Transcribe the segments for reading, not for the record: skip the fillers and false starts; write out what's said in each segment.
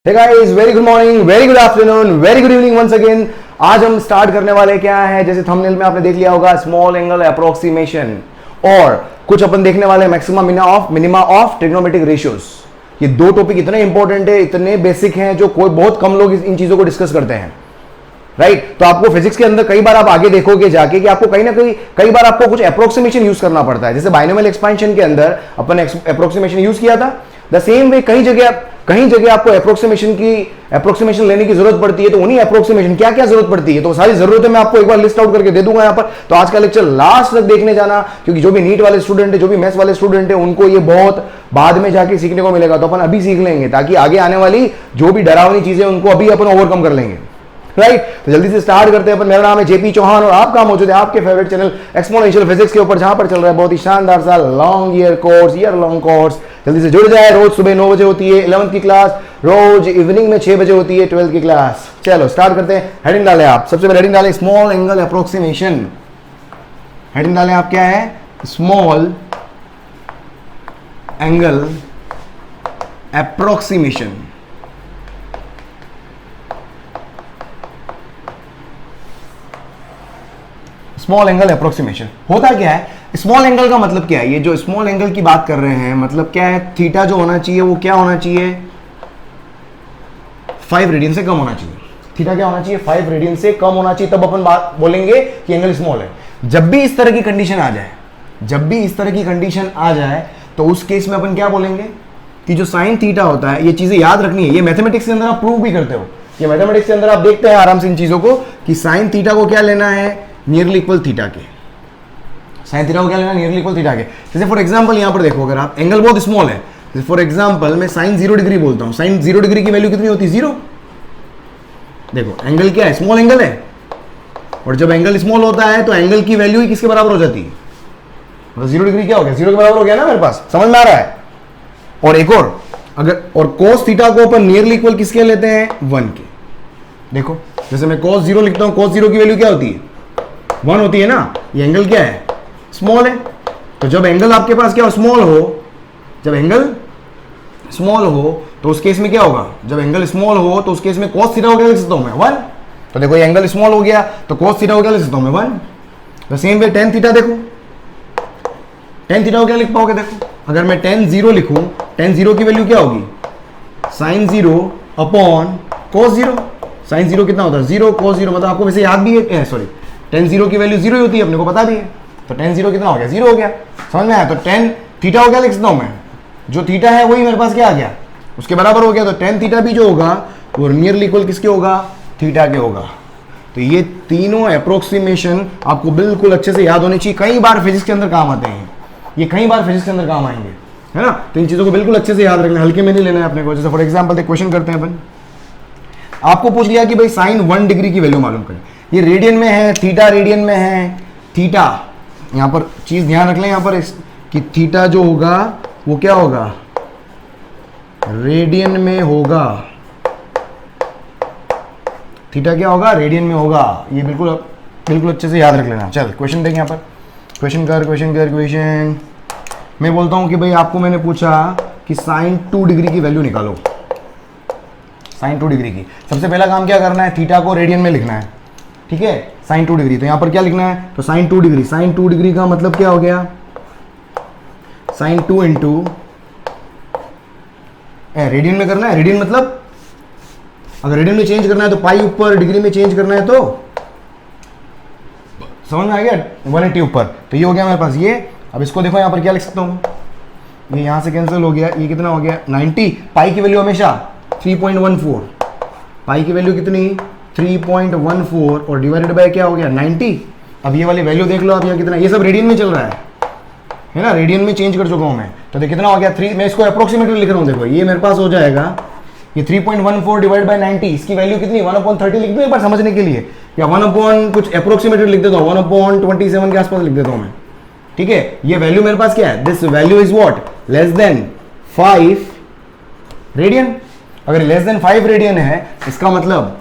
Hey guys, very good morning, very good afternoon, very good evening once again। आज हम start करने वाले क्या है, जैसे थंबनेल में आपने देख लिया होगा, स्मॉल एंगल अप्रोक्सीमेशन और कुछ अपन देखने वाले maximum minima of trigonometric ratios. ये दो टॉपिक इतने इंपॉर्टेंट है, इतने बेसिक हैं, जो कोई बहुत कम लोग इन चीजों को डिस्कस करते हैं, राइट। तो आपको फिजिक्स के अंदर कई बार आप आगे देखोगे जाके कि आपको कहीं ना कई बार आपको कुछ अप्रोक्सीमेशन यूज करना पड़ता है। जैसे बाइनोमियल एक्सपेंशन के अंदर अपन अप्रोक्सीमेशन यूज किया था। द सेम वे कई जगह आपको अप्रोक्सीमेशन लेने की जरूरत पड़ती है। तो उन्हीं अप्रोक्सीमेशन क्या क्या जरूरत पड़ती है, तो सारी जरूरतें मैं आपको एक बार लिस्ट आउट करके दे दूंगा यहां पर। तो आज का लेक्चर लास्ट तक देखने जाना, क्योंकि जो भी नीट वाले स्टूडेंट है, जो भी मैथ्स वाले स्टूडेंट है, उनको ये बहुत बाद में जाके सीखने को मिलेगा। तो अपन अभी सीख लेंगे ताकि आगे आने वाली जो भी डरावनी चीजें उनको अभी अपन ओवरकम कर लेंगे, राइट। तो जल्दी से स्टार्ट करते हैं अपन। मेरा नाम है जेपी चौहान और आपका मौजूद है आपके फेवरेट चैनल एक्सपोनेंशियल फिजिक्स के ऊपर, जहां पर चल रहा है बहुत ही शानदार सा ईयर लॉन्ग कोर्स। जल्दी से जुड़ जाए। रोज सुबह 9 बजे होती है 11th की क्लास, रोज इवनिंग में 6 बजे होती है 12th की क्लास। चलो स्टार्ट करते हैं। हेडिंग डालें आप, सबसे पहले हेडिंग डालें स्मॉल एंगल अप्रोक्सीमेशन। हेडिंग डालें आप, क्या है, small angle approximation. Small angle approximation होता क्या है? स्मॉल एंगल का मतलब क्या है? ये जो स्मॉल एंगल की बात कर रहे हैं, मतलब क्या है, थीटा जो होना चाहिए वो क्या होना चाहिए, 5 रेडियन से कम होना चाहिए। थीटा क्या होना चाहिए, 5 रेडियन से कम होना चाहिए, तब अपन बात बोलेंगे कि एंगल स्मॉल है। जब भी इस तरह की कंडीशन आ जाए, तो उस केस में अपन क्या बोलेंगे कि जो साइन थीटा होता है, ये चीजें याद रखनी है। ये मैथमेटिक्स के अंदर आप प्रूव भी करते हो, ये मैथमेटिक्स के अंदर आप देखते हैं आराम से इन चीजों को कि साइन थीटा को क्या लेना है, नियरली इक्वल थीटा के। साइन थीटा को क्या लेना है, नियरली इक्वल थीटा के। जैसे फॉर एग्जांपल यहां पर देखो, अगर आप एंगल बहुत स्मॉल है, जैसे फॉर एग्जांपल मैं साइन 0 डिग्री बोलता हूं, साइन 0 डिग्री की वैल्यू कितनी होती है, 0। देखो एंगल क्या है, स्मॉल एंगल है, और जब एंगल स्मॉल होता है तो एंगल की वैल्यू ही किसके बराबर हो जाती है, मतलब 0 डिग्री क्या हो गया, 0 के बराबर हो गया ना मेरे पास, समझ में आ रहा है। और एक और cos थीटा को अपन नियरली इक्वल किसके लेते हैं, 1 के। देखो जैसे मैं cos 0 लिखता हूं, cos 0 की वैल्यू क्या होती है, 1 होती है ना। ये एंगल क्या है, स्मॉल है। तो जब एंगल आपके पास क्या हो, स्मॉल हो, जब एंगल स्मॉल हो तो उस केस में क्या होगा, जब एंगल स्मॉल हो तो उस केस में cos थीटा को क्या लिख सकता हूं मैं, 1। तो देखो ये एंगल स्मॉल हो गया तो cos थीटा को क्या लिख सकता हूं मैं, 1। The same way tan theta, देखो tan थीटा को क्या लिख पाओगे, देखो अगर मैं tan 0 लिखूं, tan 0 की वैल्यू क्या होगी, sin 0 अपॉन cos 0। sin 0 कितना होता है, 0, cos 0, मतलब आपको वैसे याद भी है, सॉरी tan 0 की वैल्यू 0 ही होती है, अपने को पता भी है। तो tan 0 कितना हो गया, 0 हो गया, समझ में आया। तो tan थीटा को क्या लिख सकता हूं मैं, जो थीटा है वही मेरे पास क्या आ गया, उसके बराबर हो गया। तो tan थीटा भी जो होगा वो नियरली इक्वल किसके होगा, थीटा के होगा। तो ये तीनों अप्रोक्सीमेशन आपको बिल्कुल अच्छे से याद होनी चाहिए, कई बार फिजिक्स के अंदर काम आते हैं, ये कई बार फिजिक्स के अंदर काम आएंगे, है ना। तो इन चीजों को बिल्कुल अच्छे से याद रखना, हल्के में नहीं लेना है अपने को। जैसे फॉर एग्जाम्पल क्वेश्चन करते हैं अपन, आपको पूछ लिया कि भाई साइन 1 डिग्री की वैल्यू मालूम करें। ये रेडियन में है, थीटा रेडियन में है, थीटा यहां पर चीज ध्यान रख लें यहां पर कि थीटा जो होगा वो क्या होगा, रेडियन में होगा। थीटा क्या होगा, रेडियन में होगा। ये बिल्कुल अच्छे से याद रख लेना। चल क्वेश्चन देखें यहां पर, क्वेश्चन मैं बोलता हूं कि भाई आपको मैंने पूछा कि साइन 2 डिग्री की वैल्यू निकालो। साइन 2 डिग्री की सबसे पहला काम क्या करना है, थीटा को रेडियन में लिखना है, ठीक है। साइन 2 डिग्री, तो यहां पर क्या लिखना है, तो साइन 2 डिग्री, साइन 2 डिग्री का मतलब क्या हो गया, साइन 2 इंटू रेडियन में करना है। रेडियन मतलब अगर रेडियन में चेंज करना है तो पाई ऊपर, डिग्री में चेंज करना है तो समझ में आ गया, 180 ऊपर। तो ये हो गया मेरे पास ये। अब इसको देखो यहां पर क्या लिख सकता हूं, ये यहां से कैंसिल हो गया, ये कितना हो गया 90। पाई की वैल्यू हमेशा 3.14, पाई की वैल्यू कितनी 3.14 और डिवाइडेड बाय क्या हो गया 90। अब ये वाली वैल्यू देख लो आप, यहाँ कितना, ये सब रेडियन में चल रहा है ना, रेडियन में चेंज कर चुका हूं मैं। तो देखो कितना हो गया 3, मैं इसको अप्रोक्सीमेटली लिख रहा हूं, देखो ये मेरे पास हो जाएगा, ये 3.14 डिवाइड बाय 90, इसकी वैल्यू कितनी 1/30 लिख दूं एक बार समझने के लिए, या 1 कुछ अप्रोक्सीमेटली लिख देता हूं, 1/27 के आसपास लिख देता हूं मैं, ठीक है। ये वैल्यू मेरे पास क्या है, this value is what, less than 5 radian. अगर लेस देन 5 रेडियन है, इसका मतलब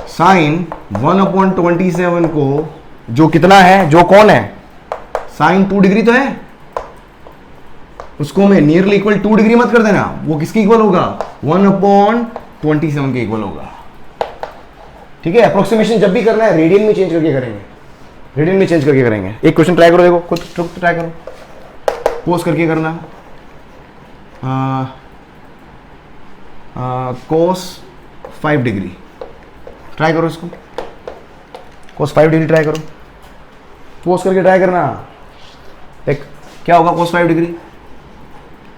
साइन 1/27 को, जो कितना है, जो कौन है, साइन 2 डिग्री तो है, उसको मैं नियरली इक्वल 2 डिग्री मत कर देना, वो किसकी इक्वल होगा 1/27 27 के इक्वल होगा। ठीक है, अप्रोक्सीमेशन जब भी करना है रेडियन में चेंज करके करेंगे, रेडियन में चेंज करके करेंगे। एक क्वेश्चन ट्राई करो, देखो खुद ट्राई करो, पोज करके करना। कोस 5 डिग्री ट्राई करो, इसको कोस 5 डिग्री ट्राई करो, पोज करके ट्राई करना। देख क्या होगा कोस 5 डिग्री,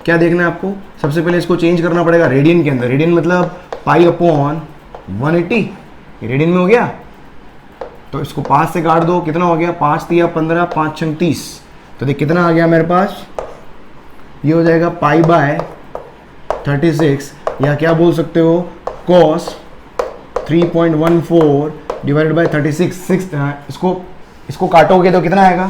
क्या देखना है आपको, सबसे पहले इसको चेंज करना पड़ेगा रेडियन के अंदर। रेडियन मतलब पाई अपॉन 180, रेडियन में हो गया। तो इसको 5 से काट दो, कितना हो गया, 5 तिया 15, 5 छंग 30। तो देख कितना आ गया मेरे पास, ये हो जाएगा पाई बाय 36, या क्या बोल सकते हो कॉस 3.14 डिवाइडेड बाय 36। इसको काटोगे तो कितना आएगा,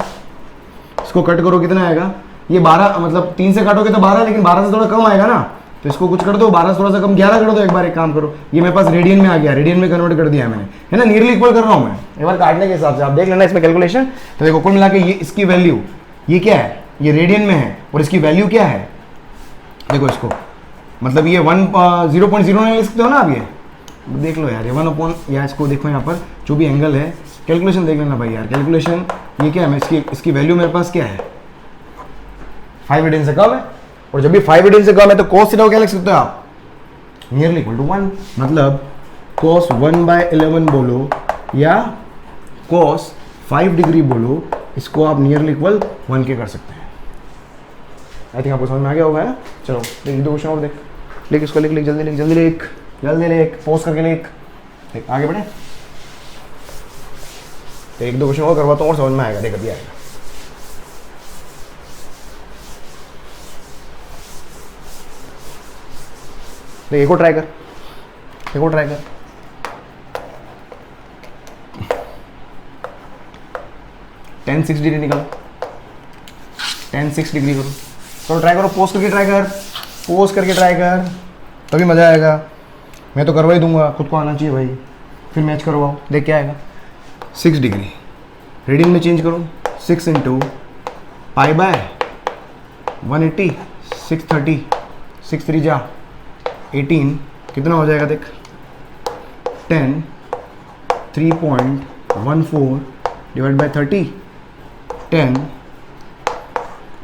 इसको कट करो कितना आएगा, ये 12, मतलब 3 से काटोगे तो 12, लेकिन 12 से थोड़ा कम आएगा ना, तो इसको कुछ कर दो, 12 से थोड़ा सा कम 11 कर दो। एक बार एक काम करो, ये मेरे पास रेडियन में आ गया, रेडियन में कन्वर्ट कर दिया मैंने, है ना, नियरली इक्वल कर रहा हूँ मैं। एक बार काटने के हिसाब से आप देख लेना इसमें कैलकुलेशन। तो देखो कुल मिला के ये इसकी वैल्यू, ये क्या है, ये रेडियन में है, और इसकी वैल्यू क्या है, देखो इसको, मतलब ये 0.09 लिख सकते हो ना आप, ये देख लो यार, ये 1 अपॉन, या इसको देखो यहाँ पर जो भी एंगल है, कैलकुलेशन देख लेना भाई यार, कैलकुलेशन ये क्या है, मैं इसकी वैल्यू मेरे पास क्या है, 5 रेडियन से कम है, और जब भी 5 रेडियन से कम है तो cos थीटा को क्या लिख सकते हो आप, नियरली इक्वल टू 1, मतलब cos 1/11 बोलो या cos 5 डिग्री बोलो, इसको आप नियरली इक्वल 1 के कर सकते हैं। आई थिंक आपको समझ में आ गया होगा, है ना। चलो देख 2 क्वेश्चन और देख, लिख इसको, लिख जल्दी लिख, पोस्ट करके लिख, आगे बढ़े। तो 1-2 क्वेश्चन और करवाता हूँ और समझ में आएगा, देख अभी आएगा। देख एक और ट्राई कर, tan 6 डिग्री निकालो, tan 6 डिग्री करो, तो ट्राई करो, पोस्ट करके ट्राई कर, तभी मज़ा आएगा। मैं तो करवा ही दूंगा, खुद को आना चाहिए भाई, फिर मैच करवाओ, देख क्या आएगा। 6 डिग्री रेडियन में चेंज करो, 6 इंटू पाई बाय 180, 630, 6 3 जा 18, कितना हो जाएगा देख, 10, 3.14 डिवाइड बाय 30, 10,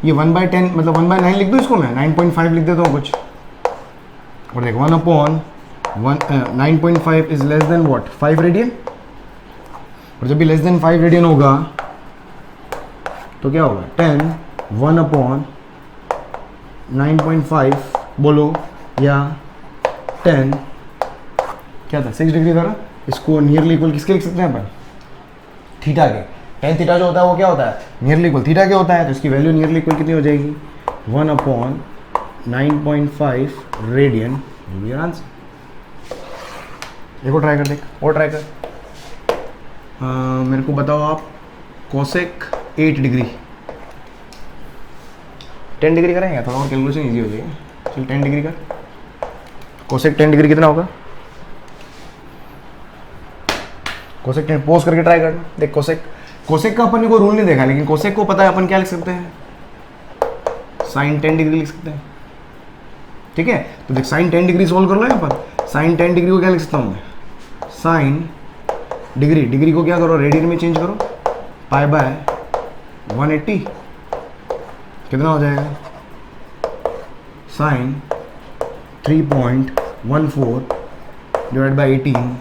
ये 1/10 मतलब 1/9 लिख दूँ इसको, मैं 9.5 लिख देता हूँ कुछ, और देख 1 upon 9.5 is less than what, 5 radian, और जब भी लेस देन 5 रेडियन होगा तो क्या होगा, 10 1 अपॉन 9.5 बोलो, या 10 क्या था, 6 डिग्री था ना, इसको नियरली इक्वल किसके लिख सकते हैं अपन, थीटा के। tan थीटा जो होता है वो क्या होता है, नियरली इक्वल थीटा के होता है, तो इसकी वैल्यू नियरली इक्वल कितनी हो जाएगी, 1 अपॉन 9.5 रेडियन, ये भी आंसर। देखो ट्राई कर, देख और ट्राई कर। मेरे को बताओ आप, कोसेक 8 डिग्री 10 डिग्री करेंगे, थोड़ा और कैलकुलेशन इजी हो जाएगा। चल 10 डिग्री कर, कोसेक 10 डिग्री कितना होगा, कोसेक 10 पोज करके ट्राई करना। देख कोसेक का अपन ने कोई रूल नहीं देखा, लेकिन कोसेक को पता है अपन क्या लिख सकते हैं, साइन 10 डिग्री लिख सकते हैं। ठीक है, तो देख साइन 10 डिग्री सोल्व कर लो यहाँ पर, साइन 10 डिग्री को क्या लिख सकता हूँ मैं, साइन डिग्री को क्या करो, रेडियन में चेंज करो, पाई बाय 180, कितना हो जाएगा, साइन 3.14 डिवाइड बाई 18,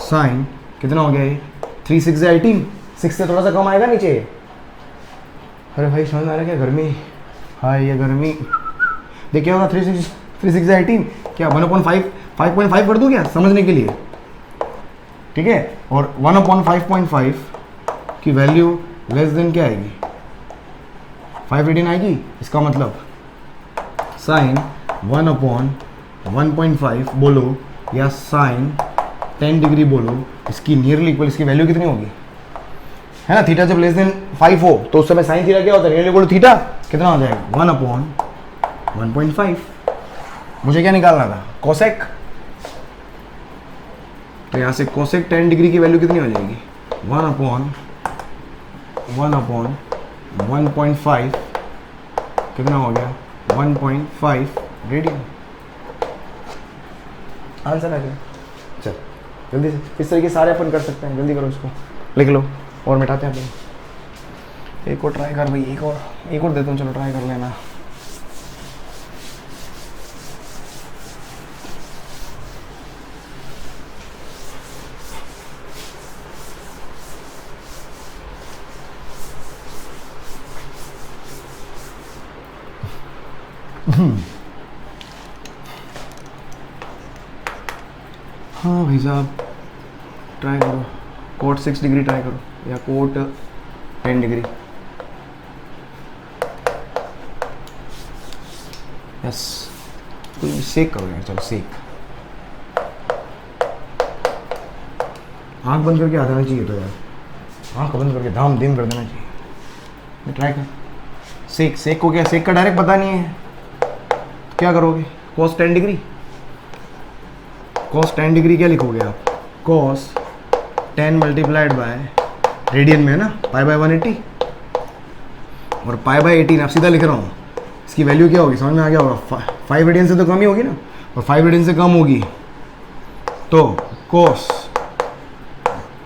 साइन कितना हो गया ये, 3 6 या 18, 6 से थोड़ा सा कम आएगा नीचे। अरे भाई समझ में आ रहा है क्या, गर्मी, हाँ ये गर्मी। देख क्या होगा, 3 6 या 18, क्या 1/5 5.5 कर दूँ क्या समझने के लिए, ठीक है। और 1/5.5 की वैल्यू लेस देन क्या आएगी, 5 रेडियन आएगी। इसका मतलब साइन 1/1.5 बोलो या साइन 10 डिग्री बोलो, इसकी नियरली इक्वल इसकी वैल्यू कितनी होगी, है ना। थीटा जब लेस देन 5 हो तो उस समय साइन थीटा क्या होता है, नियरली इक्वल टू थीटा, कितना हो जाएगा 1/1.5। मुझे क्या निकालना था, कोसेक, तो यहाँ से कोसेक 10 डिग्री की वैल्यू कितनी हो जाएगी, 1/1.5 कितना हो गया, 1.5 रेडियन। आंसर आ गया। चल जल्दी से, इस तरीके सारे अपन कर सकते हैं, जल्दी करो इसको, लिख लो और मिटाते हैं अपन। एक और ट्राई कर भाई, एक और देता हूँ, चलो ट्राई कर लेना। हाँ भाई साहब ट्राई करो, कोट 6 डिग्री ट्राई करो या कोट 10 डिग्री। यस, कोई सेक करो यार, चलो सेक। आँख बंद करके आ जाना चाहिए तो यार, आँख बंद करके धाम धीम कर देना चाहिए। ट्राई कर सेक को क्या, सेक का डायरेक्ट पता नहीं है, क्या करोगे? cos 10 डिग्री, cos 10 डिग्री क्या लिखोगे आप? cos 10 मल्टीप्लाइड बाय रेडियन में है ना, पाई बाय 180 और पाई बाय 18 आप सीधा लिख रहा हूँ। इसकी वैल्यू क्या होगी समझ में आ गया होगा? 5 रेडियन से तो कम ही होगी ना, और 5 रेडियन से कम होगी तो cos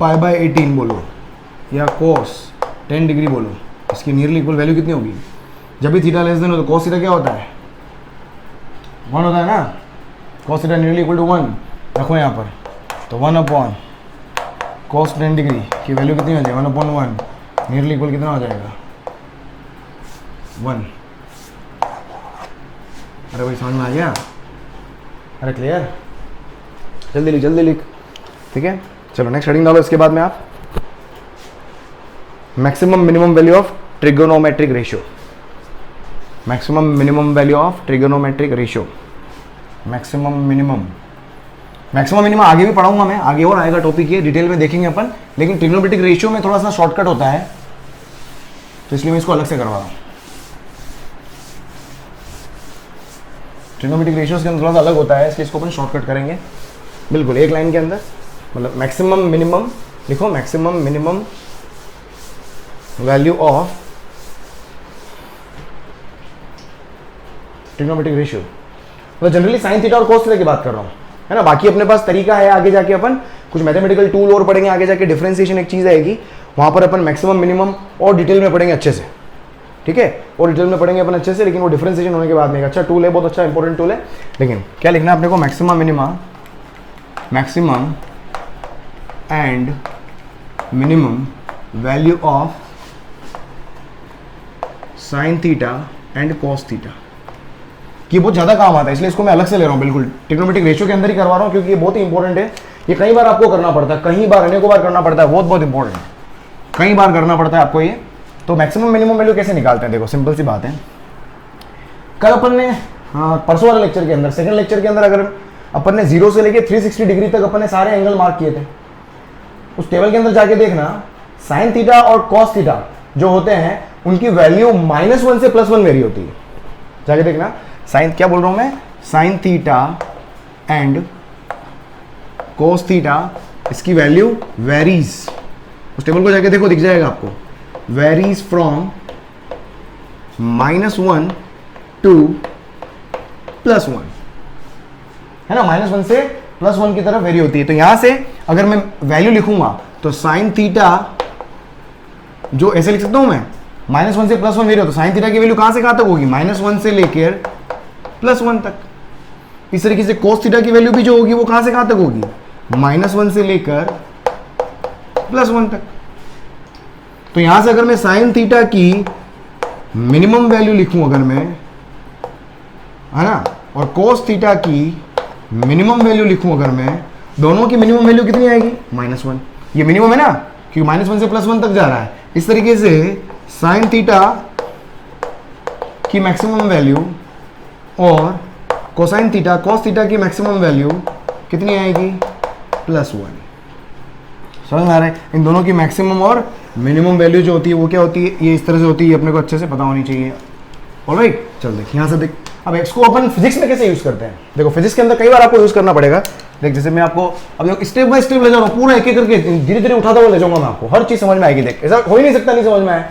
पाई बाय 18 बोलो या cos 10 डिग्री बोलो, इसकी नियरली इक्वल वैल्यू कितनी होगी? जब भी थीटा लेस देन हो तो cos थीटा क्या होता है? 1 होता है ना, cos theta nearly equal to 1 रखो यहाँ पर, तो 1 अपॉन cos 10 डिग्री की वैल्यू कितनी हो जाएगी? 1 अपॉन 1 नियरली इक्वल कितना हो जाएगा? 1। अरे भाई समझ में आ गया? अरे क्लियर? जल्दी लिख, ठीक है। चलो नेक्स्ट हेडिंग डालो इसके बाद में आप, maximum minimum value of trigonometric ratio. Maximum minimum value of trigonometric ratio. Maximum minimum आगे भी पढ़ाऊंगा मैं, आगे और आएगा टॉपिक, ये डिटेल में देखेंगे अपन, लेकिन ट्रिगोनोमेट्रिक रेशियो में थोड़ा सा शॉर्टकट होता है तो इसलिए मैं इसको अलग से करवा रहा हूँ। ट्रिगोनोमेट्रिक रेशियोज के अंदर थोड़ा सा अलग होता है, इसलिए इसको अपन शॉर्टकट करेंगे बिल्कुल एक लाइन के अंदर। मतलब मैक्सिमम मिनिमम लिखो, maximum minimum value of trigonometric ratio. तो जनरली साइन थीटा और कोस थीटा की बात कर रहा हूँ, है ना। बाकी अपने पास तरीका है, आगे जाके अपन कुछ मैथमेटिकल टूल और पढ़ेंगे, आगे जाके डिफरेंशिएशन एक चीज़ आएगी, वहाँ पर अपन मैक्सिमम मिनिमम और डिटेल में पढ़ेंगे अच्छे से, ठीक है। और डिटेल में पढ़ेंगे अपन अच्छे से, लेकिन वो डिफरेंशिएशन होने के बाद में एक अच्छा टूल है, बहुत अच्छा इंपॉर्टेंट टूल है। लेकिन क्या लिखना है अपने को? Maximum and minimum value of sine theta and cos theta. ये बहुत ज़्यादा काम आता है, इसलिए इसको मैं अलग से ले रहा हूँ, बिल्कुल ट्रिग्नोमेट्रिक रेशियो के अंदर ही करवा रहा हूँ, क्योंकि ये बहुत ही इंपॉर्टेंट है। ये कई बार आपको करना पड़ता है, कई बार अनेकों बार करना पड़ता है, बहुत इंपॉर्टेंट है, कई बार करना पड़ता है आपको ये। तो मैक्सिमम मिनिमम वैल्यू कैसे निकालते हैं? देखो सिंपल सी बात है, कल अपन ने परसों वाले लेक्चर के अंदर, सेकंड लेक्चर के अंदर, अगर अपन ने 0 से लेके 360 डिग्री तक अपन ने सारे एंगल मार्क किए थे, उस टेबल के अंदर जाके देखना, साइन थीटा और कॉस थीटा जो होते हैं उनकी वैल्यू -1 से +1 वेरी होती है। जाके देखना, साइन क्या बोल रहा हूं मैं, sine theta and cos theta, इसकी वैल्यू वेरीज, उस टेबल को जाके देखो दिख जाएगा आपको, वेरीज फ्रॉम -1 टू +1, है ना। -1 से +1 की तरफ वेरी होती है। तो यहां से अगर मैं वैल्यू लिखूंगा तो साइन थीटा जो ऐसे लिख सकता हूं मैं, -1 से +1 वेरी हो, तो साइन थीटा की वैल्यू कहां से कहां तक होगी? -1 से लेकर +1 तक। इस तरीके से कोस थीटा की वैल्यू भी जो होगी वो कहां से कहां तक होगी? -1 से लेकर +1 तक। तो यहां से अगर मैं साइन थीटा की मिनिमम वैल्यू लिखूं अगर मैं, है ना, और कोस थीटा की मिनिमम वैल्यू लिखूं अगर मैं, दोनों की मिनिमम वैल्यू कितनी आएगी? -1। ये मिनिमम है ना, क्योंकि -1 से +1 तक जा रहा है। इस तरीके से साइन थीटा की मैक्सिमम वैल्यू और कोसाइन थीटा, कॉस थीटा की मैक्सिमम वैल्यू कितनी आएगी? +1। समझ में आ रहा है? इन दोनों की मैक्सिमम और मिनिमम वैल्यू जो होती है वो क्या होती है? ये इस तरह से होती है, अपने को अच्छे से पता होनी चाहिए। ऑलराइट, चल देख यहाँ से देख। अब एक्स को अपन फिजिक्स में कैसे यूज करते हैं? देखो फिजिक्स के अंदर कई बार आपको यूज करना पड़ेगा। देख जैसे मैं आपको अब देखो स्टेप बाय स्टेप ले जा रहा हूँ, पूरा एक एक करके धीरे धीरे उठाता हुआ ले जाऊंगा मैं आपको, हर चीज समझ में आएगी। देख ऐसा हो ही नहीं सकता नहीं समझ में आए,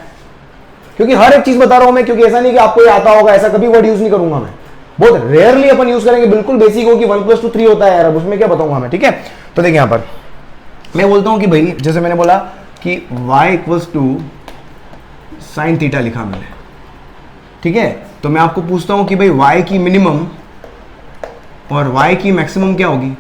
क्योंकि हर एक चीज बता रहा हूं मैं, क्योंकि ऐसा नहीं कि आपको ये आता होगा, ऐसा कभी वर्ड यूज नहीं करूंगा मैं। बहुत रेयरली अपन यूज करेंगे, बिल्कुल बेसिक हो कि 1 + 2 3 होता है यार, अब उसमें क्या बताऊंगा मैं, ठीक है। तो देखिए यहां पर मैं बोलता हूं कि भाई जैसे मैंने बोला कि y = sin थीटा लिखा मैंने, ठीक है। तो मैं आपको पूछता हूं कि भाई y की मिनिमम और y की मैक्सिमम क्या होगी,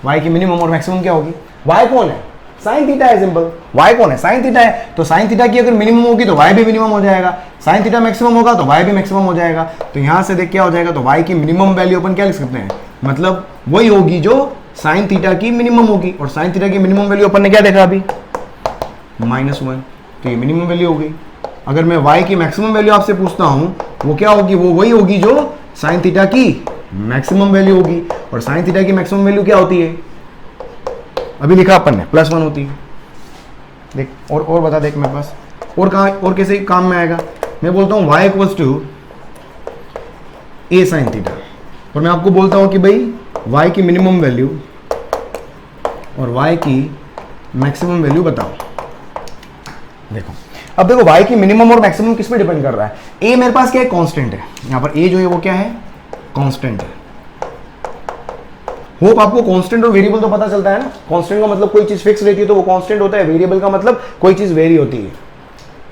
y की मिनिमम और मैक्सिमम क्या होगी। y कौन है, sin थीटा है, सिंपल। y कौन है, sin थीटा है, तो sin थीटा की अगर मिनिमम होगी तो y भी मिनिमम हो जाएगा, sin थीटा मैक्सिमम होगा तो y भी मैक्सिमम हो जाएगा। तो यहां से देख क्या हो जाएगा, तो y की मिनिमम वैल्यू अपन क्या लिख सकते हैं, मतलब वही होगी जो sin थीटा की मिनिमम होगी, और sin थीटा की मिनिमम वैल्यू अपन ने क्या देखा अभी, -1, तो ये मिनिमम वैल्यू हो गई। अगर मैं y की मैक्सिमम वैल्यू आपसे पूछता हूं वो क्या होगी, वो वही होगी जो sin थीटा की मैक्सिमम वैल्यू होगी, और sin थीटा की मैक्सिमम वैल्यू क्या होती है, अभी लिखा अपन ने +1 होती है। देख और बता, देख मेरे पास और कहाँ और कैसे काम में आएगा। मैं बोलता हूँ y = a sin थीटा, और मैं आपको बोलता हूँ कि भाई y की मिनिमम वैल्यू और y की मैक्सिमम वैल्यू बताओ। देखो अब देखो y की मिनिमम और मैक्सिमम किस पे डिपेंड कर रहा है, a मेरे पास क्या है, कांस्टेंट है। यहाँ पर a जो है वो क्या है, कांस्टेंट है। होप आपको कांस्टेंट और वेरिएबल तो पता चलता है ना। कांस्टेंट का मतलब कोई चीज फिक्स रहती है तो वो कांस्टेंट होता है, वेरिएबल का मतलब कोई चीज वेरी होती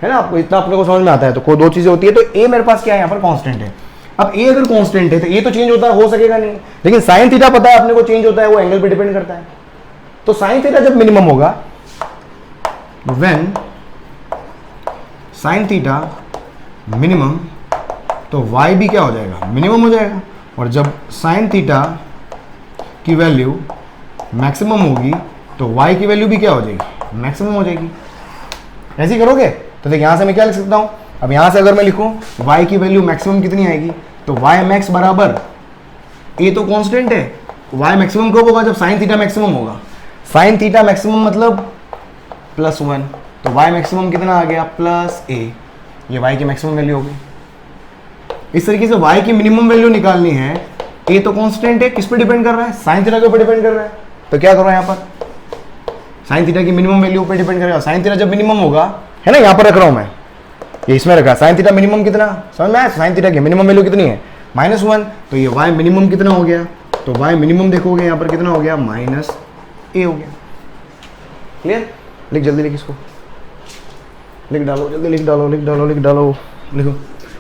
है ना। आपको इतना अपने को समझ में आता है। तो कोई दो चीजें होती है, तो a मेरे पास क्या है, यहाँ पर कांस्टेंट है। अब a अगर कांस्टेंट है तो a तो चेंज होता है, हो सकेगा नहीं, लेकिन sin थीटा पता है अपने को चेंज होता है, वो एंगल पे डिपेंड करता है। तो sin थीटा जब मिनिमम होगा, व्हेन sin थीटा मिनिमम, तो y भी क्या हो जाएगा, मिनिमम हो जाएगा। और जब sin थीटा की वैल्यू मैक्सिमम होगी तो y की वैल्यू भी क्या हो जाएगी, मैक्सिमम हो जाएगी। ऐसे ही करोगे तो देख यहाँ से मैं क्या लिख सकता हूँ, अब यहाँ से अगर मैं लिखूँ y की वैल्यू मैक्सिमम कितनी आएगी, तो y max बराबर a तो कांस्टेंट है, y मैक्सिमम कब होगा, जब sin थीटा मैक्सिमम होगा। sin थीटा मैक्सिमम मतलब +1, तो y मैक्सिमम कितना आ गया, +a, ये y की मैक्सिमम वैल्यू हो गई। इस तरीके से y की मिनिमम वैल्यू निकालनी है, a तो कांस्टेंट है, किस पे डिपेंड कर रहा है, sin थीटा के ऊपर डिपेंड कर रहा है। तो क्या करो यहाँ पर, sin थीटा की मिनिमम वैल्यू पे डिपेंड करेगा। sin थीटा जब मिनिमम होगा, है ना, यहाँ पर रख रहा हूँ मैं, ये इसमें रखा, sin थीटा मिनिमम कितना, समझ में आया, sin थीटा की मिनिमम वैल्यू कितनी है, -1, तो ये y मिनिमम कितना हो गया, तो y मिनिमम देखोगे यहाँ पर कितना हो गया, -a हो गया। क्लियर, लिख जल्दी, लिख इसको, लिख डालो जल्दी, लिख डालो लिख डालो लिख डालो, लिखो।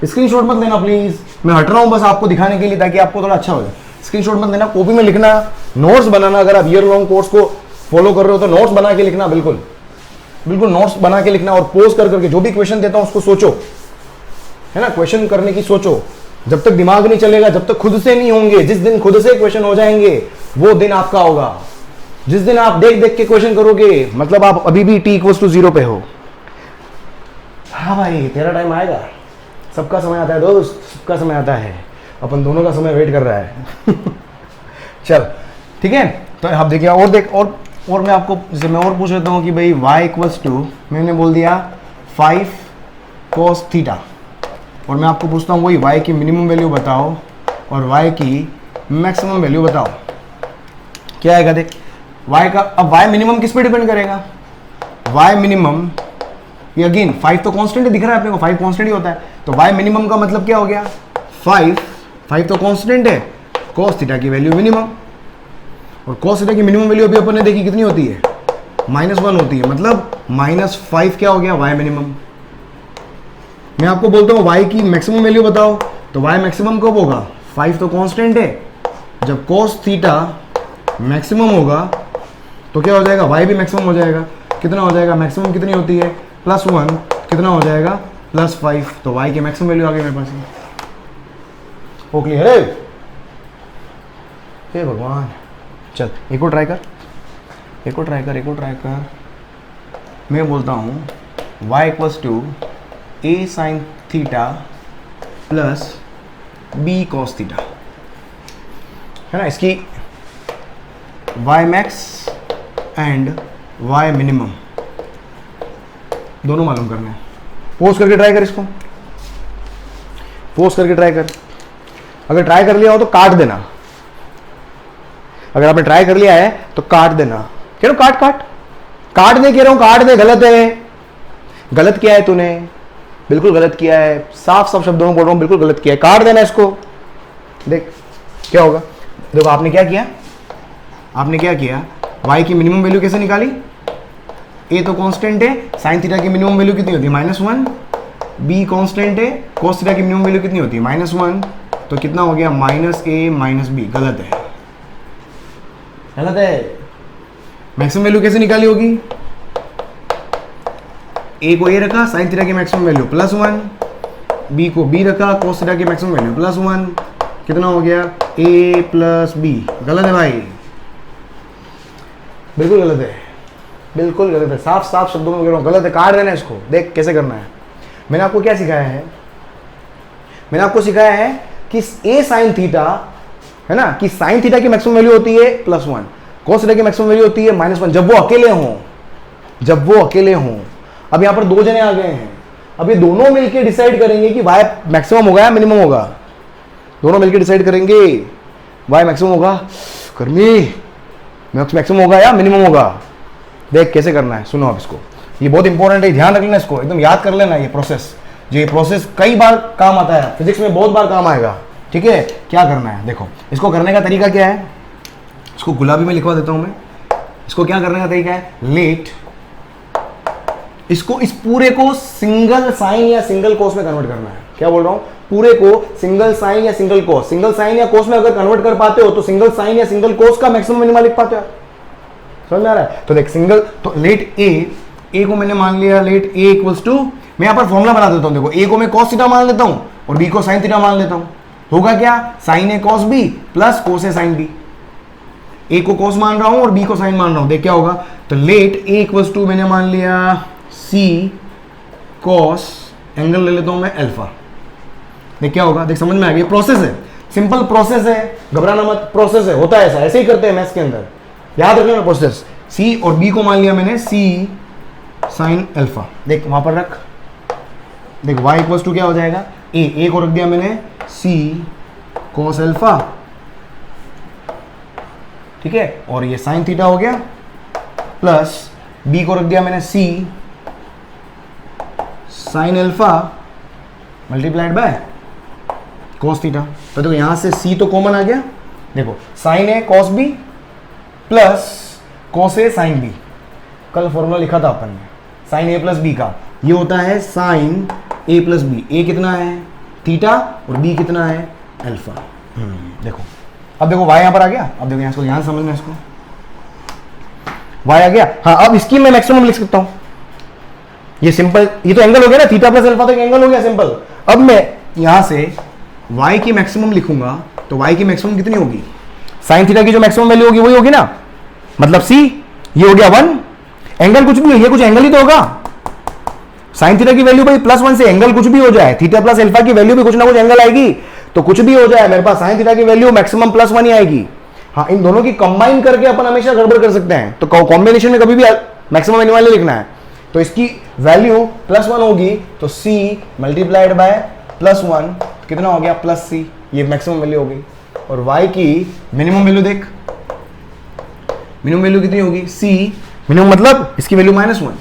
स्क्रीनशॉट मत लेना प्लीज, मैं हट रहा हूँ बस आपको दिखाने के लिए ताकि आपको थोड़ा अच्छा हो जाए। स्क्रीनशॉट मत लेना, कॉपी में लिखना, नोट्स बनाना। अगर आप ईयर लॉन्ग कोर्स को फॉलो कर रहे हो तो नोट्स बना के लिखना, बिल्कुल बिल्कुल नोट्स बना के लिखना, और पोज कर करके जो भी क्वेश्चन देता हूँ उसको सोचो, है ना, क्वेश्चन करने की सोचो। जब तक दिमाग नहीं चलेगा, जब तक खुद से नहीं होंगे, जिस दिन खुद से क्वेश्चन हो जाएंगे वो दिन आपका होगा। जिस दिन आप देख देख के क्वेश्चन करोगे मतलब आप अभी भी t = 0 पे हो। हाँ भाई, तेरा टाइम आएगा, सबका समय आता है दोस्त, सबका समय आता है, अपन दोनों का समय वेट कर रहा है। चल ठीक है, तो आप देखिए और देख और मैं आपको जैसे मैं और पूछ लेता हूँ कि भाई y = मैंने बोल दिया 5 cos थीटा, और मैं आपको पूछता हूँ वही y की मिनिमम वैल्यू बताओ और y की मैक्सिमम वैल्यू बताओ, क्या आएगा। देख y का, अब y मिनिमम किस पे डिपेंड करेगा, y मिनिमम, ये अगेन 5 तो कांस्टेंट दिख रहा है अपने को, 5 कांस्टेंट ही होता है, तो y मिनिमम का मतलब क्या हो गया, 5 तो कांस्टेंट है, cos थीटा की वैल्यू मिनिमम, और cos थीटा की मिनिमम वैल्यू अभी अपन ने देखी कितनी होती है, -1 होती है, मतलब -5 क्या हो गया, y मिनिमम। मैं आपको बोलता हूँ y की मैक्सिमम वैल्यू बताओ, तो y मैक्सिमम कब होगा, 5 तो कांस्टेंट है, जब cos थीटा मैक्सिमम होगा तो क्या हो जाएगा, y भी मैक्सिमम हो जाएगा। कितना हो जाएगा, मैक्सिमम कितनी होती है, +1, कितना हो जाएगा, +5, तो y की मैक्सिमम वैल्यू आ गई मेरे पास। हो क्लियर है, हे भगवान। चल एक और ट्राई कर, एक और ट्राई कर, एक और ट्राई कर। मैं बोलता हूँ y = a sin theta plus b cos theta, है ना, इसकी y max and y minimum दोनों मालूम करने हैं। पोस्ट करके ट्राई कर, इसको पोस्ट करके ट्राई कर। अगर ट्राई कर लिया हो तो काट देना, अगर आपने ट्राई कर लिया है तो काट देना। कह रहा हूं काट दे, कह रहा हूं काट दे, गलत है, गलत किया है तूने, बिल्कुल गलत किया है, साफ साफ शब्दों में बोल रहा हूं, बिल्कुल गलत किया है, काट देना इसको। देख क्या होगा, देखो आपने क्या किया, आपने क्या किया, y की मिनिमम वैल्यू कैसे निकाली, a तो कांस्टेंट है, साइन थीटा की मिनिमम वैल्यू कितनी होती है -1, b कांस्टेंट है, cos थीटा की मिनिमम वैल्यू कितनी होती है -1, तो कितना हो गया -a -b, गलत है, गलत है। मैक्सिमम वैल्यू कैसे निकाली होगी, a को a रखा, साइन थीटा की मैक्सिमम वैल्यू +1, b को b रखा, cos थीटा की मैक्सिमम वैल्यू +1, कितना हो गया a + b, गलत है भाई, बिल्कुल गलत है, बिल्कुल गलत है, साफ साफ शब्दों में कह रहा हूं गलत है, काट देना इसको। देख कैसे करना है, मैंने आपको क्या सिखाया है, मैंने आपको सिखाया है कि a sin थीटा है ना, कि sin थीटा की मैक्सिमम वैल्यू होती है +1, cos थीटा की मैक्सिमम वैल्यू होती है -1, जब वो अकेले हों, जब वो अकेले हों। अब यहां पर दो जने आ गए हैं, अब ये दोनों मिलकर डिसाइड करेंगे कि y मैक्सिमम होगा या मिनिमम होगा, दोनों मिलकर डिसाइड करेंगे y मैक्सिमम होगा, कर्मी मैक्सिमम होगा या मिनिमम होगा। देख कैसे करना है, सुनो आप इसको, ये बहुत इंपॉर्टेंट है, ध्यान रख लेना इसको, एकदम याद कर लेना ये प्रोसेस, जो ये प्रोसेस कई बार काम आता है, फिजिक्स में बहुत बार काम आएगा, ठीक है। क्या करना है, देखो इसको करने का तरीका क्या है, इसको गुलाबी में लिखवा देता हूं मैं, इसको क्या करने का तरीका है, लेट इसको, इस पूरे को सिंगल साइन या सिंगल कोस में कन्वर्ट करना है। क्या बोल रहा हूं, पूरे को सिंगल साइन या सिंगल कोस, सिंगल साइन या कोस में अगर कन्वर्ट कर पाते हो तो सिंगल साइन या सिंगल कोस का मैक्सिमम मिनिमम लिख पाते हो, समझ में आ रहा है। तो देख सिंगल, तो लेट ए को मैंने मान लिया, लेट ए इक्वल्स टू, मैं यहां पर फॉर्मूला बना देता हूं, देखो ए को मैं cos थीटा मान लेता हूं और बी को sin थीटा मान लेता हूं, होगा क्या, sin a cos b plus cos a sin b, ए को cos मान रहा हूं और बी को sin मान रहा हूं, देख क्या होगा, तो लेट ए इक्वल्स टू मैंने मान लिया c cos, एंगल ले लेता हूं मैं अल्फा, देख क्या होगा, देख समझ में आ गया, प्रोसेस है, सिंपल प्रोसेस है, घबराना मत, प्रोसेस है, होता है ऐसा, ऐसे ही करते हैं मैथ्स के अंदर, याद रखना प्रोसेस। c और b को मान लिया मैंने c sin अल्फा, देख वहां पर रख, देख y इक्वल्स टू क्या हो जाएगा, a को रख दिया मैंने c cos अल्फा, ठीक है, और ये sin थीटा हो गया, प्लस b को रख दिया मैंने c sin alpha multiplied by cos theta. तो देखो यहां से c तो कॉमन आ गया, देखो sin a cos b plus cos a sin b, कल फॉर्मूला लिखा था अपन ने sin a प्लस b का, ये होता है sin a plus b, a कितना है थीटा और b कितना है अल्फा। देखो अब देखो y यहां पर आ गया, अब देखो इसको ध्यान समझना, इसको y आ गया, हाँ अब इसकी मैं मैक्सिमम लिख सकता हूं, ये सिंपल, ये तो एंगल हो गया ना, थीटा प्लस अल्फा तो एंगल हो गया सिंपल। अब मैं यहां से y की मैक्सिमम लिखूंगा, तो y की मैक्सिमम कितनी होगी, sin थीटा की जो मैक्सिमम वैल्यू होगी वही होगी ना, मतलब c, ये हो गया 1, एंगल कुछ भी है, ये कुछ एंगल ही तो होगा, sin थीटा की वैल्यू भाई +1 से एंगल कुछ भी हो जाए, थीटा प्लस अल्फा की वैल्यू भी कुछ ना कुछ एंगल आएगी, तो कुछ भी हो जाए मेरे पास sin थीटा की वैल्यू मैक्सिमम +1 ही आएगी। हाँ इन दोनों की कंबाइन करके अपन हमेशा गड़बड़ कर सकते हैं, तो कॉम्बिनेशन में कभी भी मैक्सिमम मिनिमम नहीं लिखना है, तो इसकी वैल्यू +1 होगी, तो c मल्टीप्लाइड बाय +1 कितना हो गया +c, ये मैक्सिमम वैल्यू होगी, और y की मिनिमम वैल्यू देख, मिनिमम वैल्यू कितनी होगी c, मिनिमम मतलब इसकी वैल्यू -1।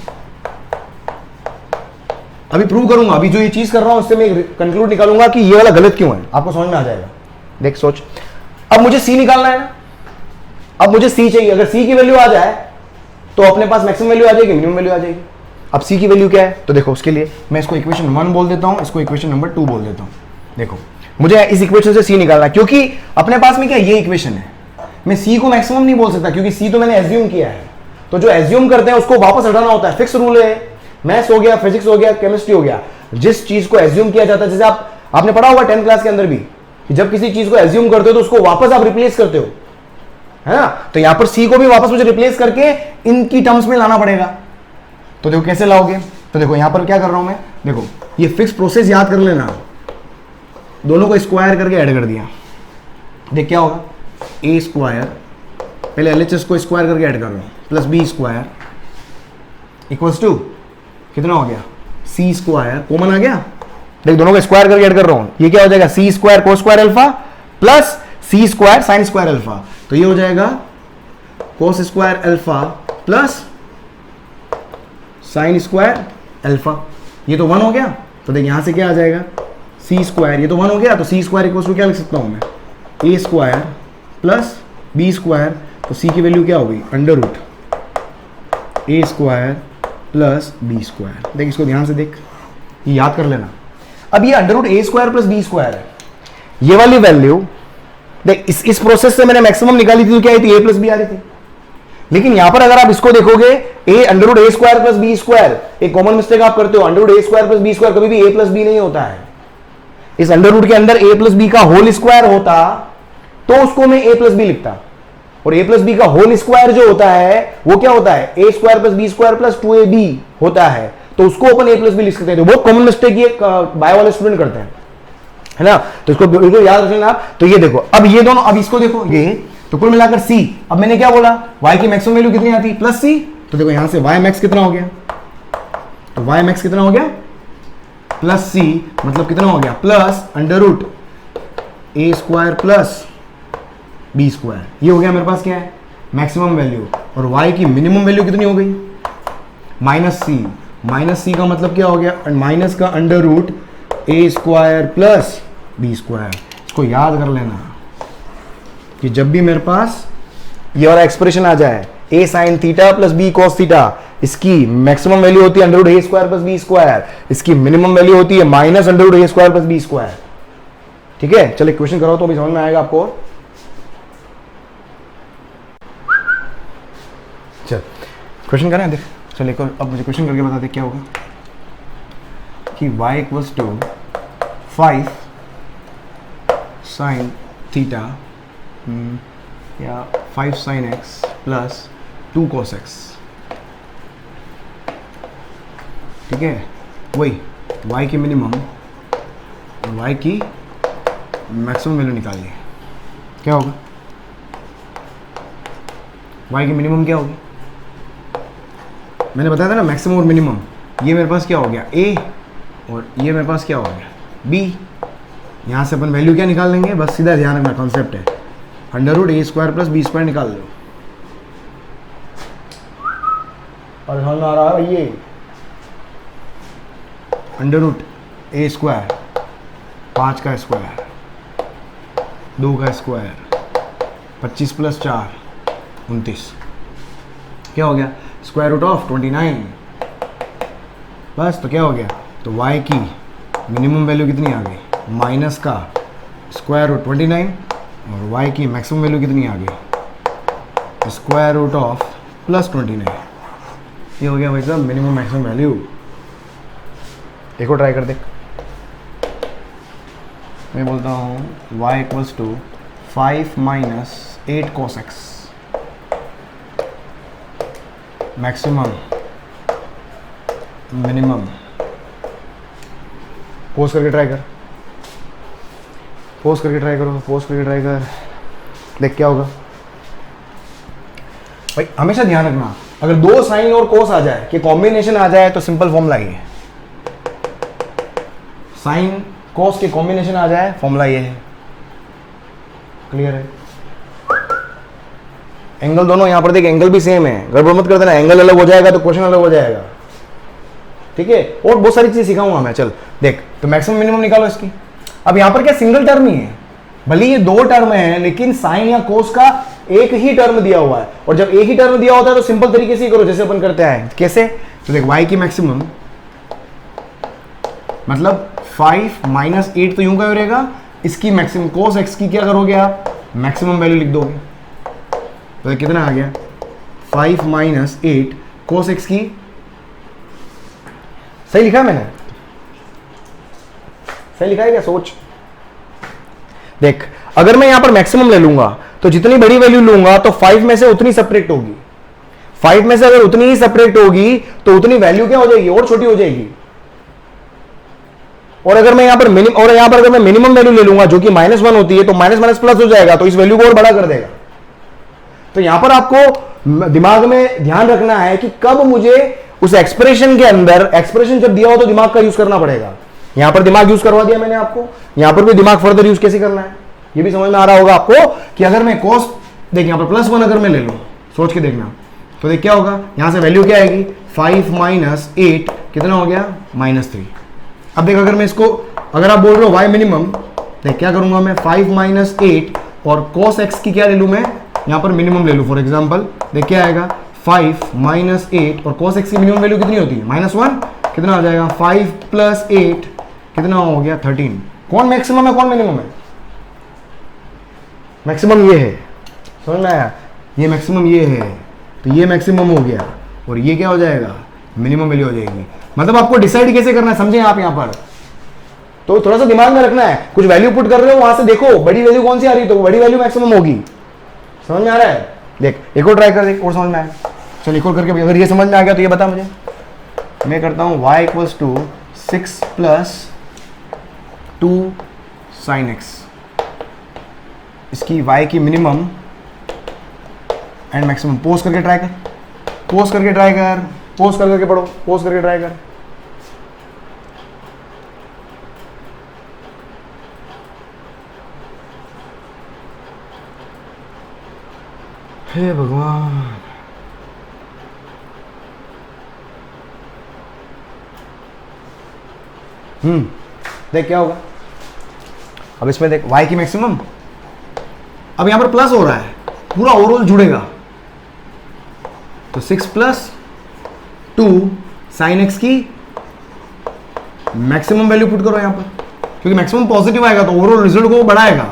अभी प्रूव करूंगा, अभी जो ये चीज कर रहा हूं उससे मैं कंक्लूड निकालूंगा कि ये वाला गलत क्यों है, आपको समझ में आ जाएगा। देख सोच, अब मुझे c निकालना है ना, अब मुझे c चाहिए, अगर c की वैल्यू आ जाए तो अपने पास मैक्सिमम वैल्यू आ जाएगी, मिनिमम वैल्यू आ जाएगी। अब c की वैल्यू क्या है, तो देखो उसके लिए मैं इसको इक्वेशन 1 बोल देता हूं, इसको इक्वेशन नंबर 2 बोल देता हूं। देखो मुझे इस इक्वेशन से c निकालना है, क्योंकि अपने पास में क्या ये इक्वेशन है, मैं c को मैक्सिमम नहीं बोल सकता, क्योंकि c तो मैंने एज्यूम किया है, तो जो एज्यूम करते हैं उसको वापस हटाना होता है, फिक्स रूल है, मैथ्स हो गया, फिजिक्स हो गया, केमिस्ट्री हो गया, जिस चीज को एज्यूम किया जाता है, जैसे आपने पढ़ा होगा 10th क्लास के अंदर भी, कि जब किसी चीज को एज्यूम करते हो तो उसको वापस आप रिप्लेस करते हो, है ना, तो यहां पर c को भी वापस मुझे रिप्लेस करके इनकी टर्म्स में लाना पड़ेगा। तो देखो कैसे लाओगे, तो देखो यहां पर क्या कर रहा हूं मैं, देखो ये फिक्स प्रोसेस याद कर लेना, दोनों को स्क्वायर करके ऐड कर दिया, देख क्या होगा, a स्क्वायर, पहले LHS को स्क्वायर करके ऐड कर रहा हूं, plus b square equals to कितना हो गया c स्क्वायर, कॉमन आ गया, देख दोनों को स्क्वायर करके ऐड कर रहा हूं, ये क्या हो जाएगा c square cos square alpha plus c square sine square alpha, तो ये हो जाएगा cos square alpha plus sine square alpha, ये तो 1 हो गया, तो देख यहां से क्या आ जाएगा c स्क्वायर, ये तो 1 हो गया, तो c स्क्वायर इक्वल्स टू क्या लिख सकता हूं मैं ए स्क्वायर प्लस बी स्क्वायर, तो सी की वैल्यू क्या होगी under root A square plus B square. देख इसको ध्यान से देख, ये याद कर लेना। अब ये under root A square plus B square है, ये वाली वैल्यू देख इस प्रोसेस से मैंने मैक्सिमम निकाली थी तो क्या आई थी, ए प्लस बी आ रही थी। लेकिन यहां पर अगर आप इसको देखोगे A under root A square plus B square, एक कॉमन मिस्टेक आप करते हो, under root A square plus B square कभी भी ए प्लस बी नहीं होता है। इस अंडर रूट के अंदर ए प्लस बी का होल स्क्वायर होता तो उसको मैं ए प्लस बी लिखता, और ए प्लस बी का होल स्क्वायर जो होता है वो क्या होता है, A square plus B square plus 2ab होता है, तो उसको अपन ए प्लस बी लिख सकते हैं। तो बहुत कॉमन मिस्टेक ये बायो वाले स्टूडेंट करते हैं, है ना, तो इसको बिल्कुल याद रख लेना आप। तो ये देखो, अब ये दोनों, अब इसको देखो ये, तो कुल मिलाकर सी, अब मैंने क्या बोला, y की मैक्सिमम वैल्यू कितनी आती है प्लस सी, तो देखो यहां से y मैक्स कितना हो गया, तो y मैक्स कितना हो गया प्लस सी, मतलब कितना हो गया plus under root A square plus B square. ये हो गया मेरे पास क्या है मैक्सिमम वैल्यू, और y की मिनिमम वैल्यू कितनी हो गई माइनस सी। माइनस सी का मतलब क्या हो गया, माइनस का under root A square plus B square. इसको याद कर लेना कि जब भी मेरे पास ये वाला एक्सप्रेशन आ जाए A sine theta plus B cos theta, इसकी मैक्सिमम वैल्यू होती है under root A square plus B square, इसकी मिनिमम वैल्यू होती है minus under root A square plus B square. ठीक है, चलिए क्वेश्चन कराओ तो अभी समझ में आएगा आपको। चल क्वेश्चन करें, देख चल एक और, अब मुझे क्वेश्चन करके बता दे क्या होगा कि y equals to 5 sine theta या 5 sine x plus 2 cos x। ठीक है, वही y की मिनिमम और y की मैक्सिमम वैल्यू निकालिए, क्या होगा y की मिनिमम क्या होगी, मैंने बताया था ना मैक्सिमम और मिनिमम। ये मेरे पास क्या हो गया a, और ये मेरे पास क्या हो गया b। यहाँ से अपन वैल्यू क्या निकाल लेंगे, बस सीधा ध्यान रखना कॉन्सेप्ट है, under root A square plus B square निकाल लो। और समझ में आ रहा है ये अंडर रूट ए स्क्वायर 5 का स्क्वायर 2 का स्क्वायर 25 प्लस 4 29, क्या हो गया स्क्वायर रूट ऑफ 29। बस तो क्या हो गया, तो y की मिनिमम वैल्यू कितनी आ गई माइनस का स्क्वायर रूट 29, और y की मैक्सिमम वैल्यू कितनी आ गई स्क्वायर रूट ऑफ प्लस 29। ये हो गया भाई साहब मिनिमम मैक्सिमम वैल्यू। एक और ट्राई कर देख, मैं बोलता हूँ y equals to 5 minus 8 cos x, maximum minimum, pause करके ट्राई कर, पोज करके ट्राई करो, पोज करके ट्राई कर, देख क्या होगा। भाई हमेशा ध्यान रखना, अगर 2 साइन और कोस आ जाए कि कॉम्बिनेशन आ जाए तो सिंपल फॉर्मूला ये है, साइन कोस के कॉम्बिनेशन आ जाए फॉर्मूला ये है। क्लियर है, एंगल दोनों यहां पर देख, एंगल भी सेम है, गड़बड़ मत कर देना, एंगल अलग हो जाएगा तो क्वेश्चन अलग हो जाएगा। ठीक है, और बहुत सारी चीजें सिखाऊंगा मैं। चल देख, तो मैक्सिमम मिनिमम निकालो इसकी। अब यहां पर क्या सिंगल टर्म ही है, भले ये 2 टर्म है लेकिन साइन या कोस का एक ही टर्म दिया हुआ है, और जब एक ही टर्म दिया होता है तो सिंपल तरीके से ही करो जैसे अपन करते हैं। कैसे, तो देख y की मैक्सिमम मतलब 5 माइनस 8 तो यूं का रहेगा, इसकी मैक्सिमम कोस x की क्या करोगे आप मैक्सिमम वैल्यू लिख दोगे, तो कितना आ गया 5 माइनस 8 कोस x की। सही लिखा है मैंने, सही लिखा है क्या, सोच। देख अगर मैं यहां पर मैक्सिमम ले लूंगा तो जितनी बड़ी वैल्यू लूंगा तो 5 में से उतनी सेपरेट होगी, 5 में से अगर उतनी ही सेपरेट होगी तो उतनी वैल्यू क्या हो जाएगी और छोटी हो जाएगी। और अगर मैं यहां पर अगर मैं मिनिमम वैल्यू ले लूंगा जो कि -1 होती है तो माइनस माइनस प्लस हो जाएगा, तो इस वैल्यू को और बड़ा कर देगा। तो यहां पर आपको दिमाग में ध्यान रखना है कि कब मुझे उस एक्सप्रेशन के अंदर, एक्सप्रेशन जब दिया हो तो दिमाग का यूज करना पड़ेगा। यहां पर दिमाग यूज करवा दिया मैंने आपको, यहां पर भी दिमाग फर्दर यूज कैसे करना है ये भी समझ में आ रहा होगा आपको कि अगर मैं कॉस देख यहां पर +1 अगर मैं ले लूं, सोच के देखना, तो देख क्या होगा, यहां से वैल्यू क्या आएगी 5 माइनस 8 कितना हो गया -3। अब देख अगर मैं इसको, अगर आप बोल रहे हो y मिनिमम, देख क्या करूंगा मैं 5 माइनस 8 और cos x की क्या ले लूँ मैं, यहाँ पर मिनिमम ले लूँ फॉर एग्जाम्पल, देख क्या आएगा 5 माइनस 8 और cos x की मिनिमम वैल्यू कितनी होती है -1, कितना आ जाएगा 5 प्लस 8 कितना हो गया 13। कौन मैक्सिमम है कौन मिनिमम है? मैक्सिमम ये है, समझ में आया, ये मैक्सिमम ये है, तो ये मैक्सिमम हो गया और ये क्या हो जाएगा मिनिमम वैल्यू हो जाएगी। मतलब आपको डिसाइड कैसे करना है समझे आप यहाँ पर, तो थोड़ा सा दिमाग में रखना है, कुछ वैल्यू पुट कर रहे हो वहां से देखो बड़ी वैल्यू कौन सी आ रही है, तो बड़ी वैल्यू मैक्सिमम होगी। समझ में आ रहा है? देख एक और ट्राई कर, देख और समझ में आया, चल एक और करके, अगर ये समझ में आ गया तो ये बता मुझे। मैं करता हूँ y equals to 6 plus 2 sine x, इसकी y की मिनिमम एंड मैक्सिमम, पोज करके ट्राई कर, पोज करके ट्राई कर, पोज कर करके पढ़ो, पोज करके ट्राई कर। हे भगवान, देख क्या होगा अब इसमें, देख y की मैक्सिमम, अब यहां पर प्लस हो रहा है, पूरा ओवरऑल जुड़ेगा, तो 6 प्लस 2 साइन एक्स की मैक्सिमम वैल्यू पुट करो यहां पर, क्योंकि मैक्सिमम पॉजिटिव आएगा तो ओवरऑल रिजल्ट को बढ़ाएगा,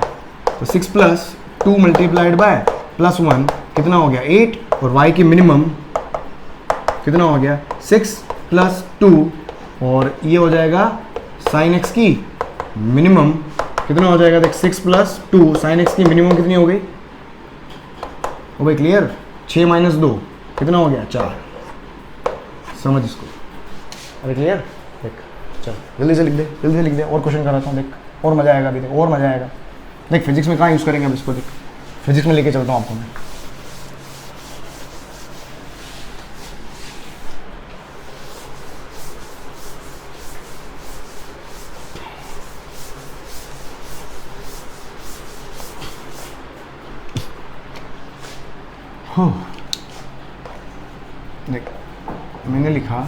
तो 6 प्लस 2 मल्टीप्लाइड बाय प्लस 1 कितना हो गया 8 और y की मिनिमम कितना हो गया 6 प्लस 2 और ये हो जाएगा साइन एक्स की मिनिमम कितना हो जाएगा, देख 6 प्लस 2 साइन एक्स की मिनिमम कितनी हो गई, हो गई क्लियर, 6 माइनस 2 कितना हो गया 4, समझ इसको, अरे क्लियर, देख चल जल्दी से लिख दे, जल्दी से लिख दे, और क्वेश्चन कराता हूँ, देख और मजा आएगा अभी, देख और मजा आएगा, देख फिजिक्स में कहाँ यूज़ करेंगे अब इसको, देख फिजिक्स में लेके चलता हूँ आपको मैं। देख मैंने लिखा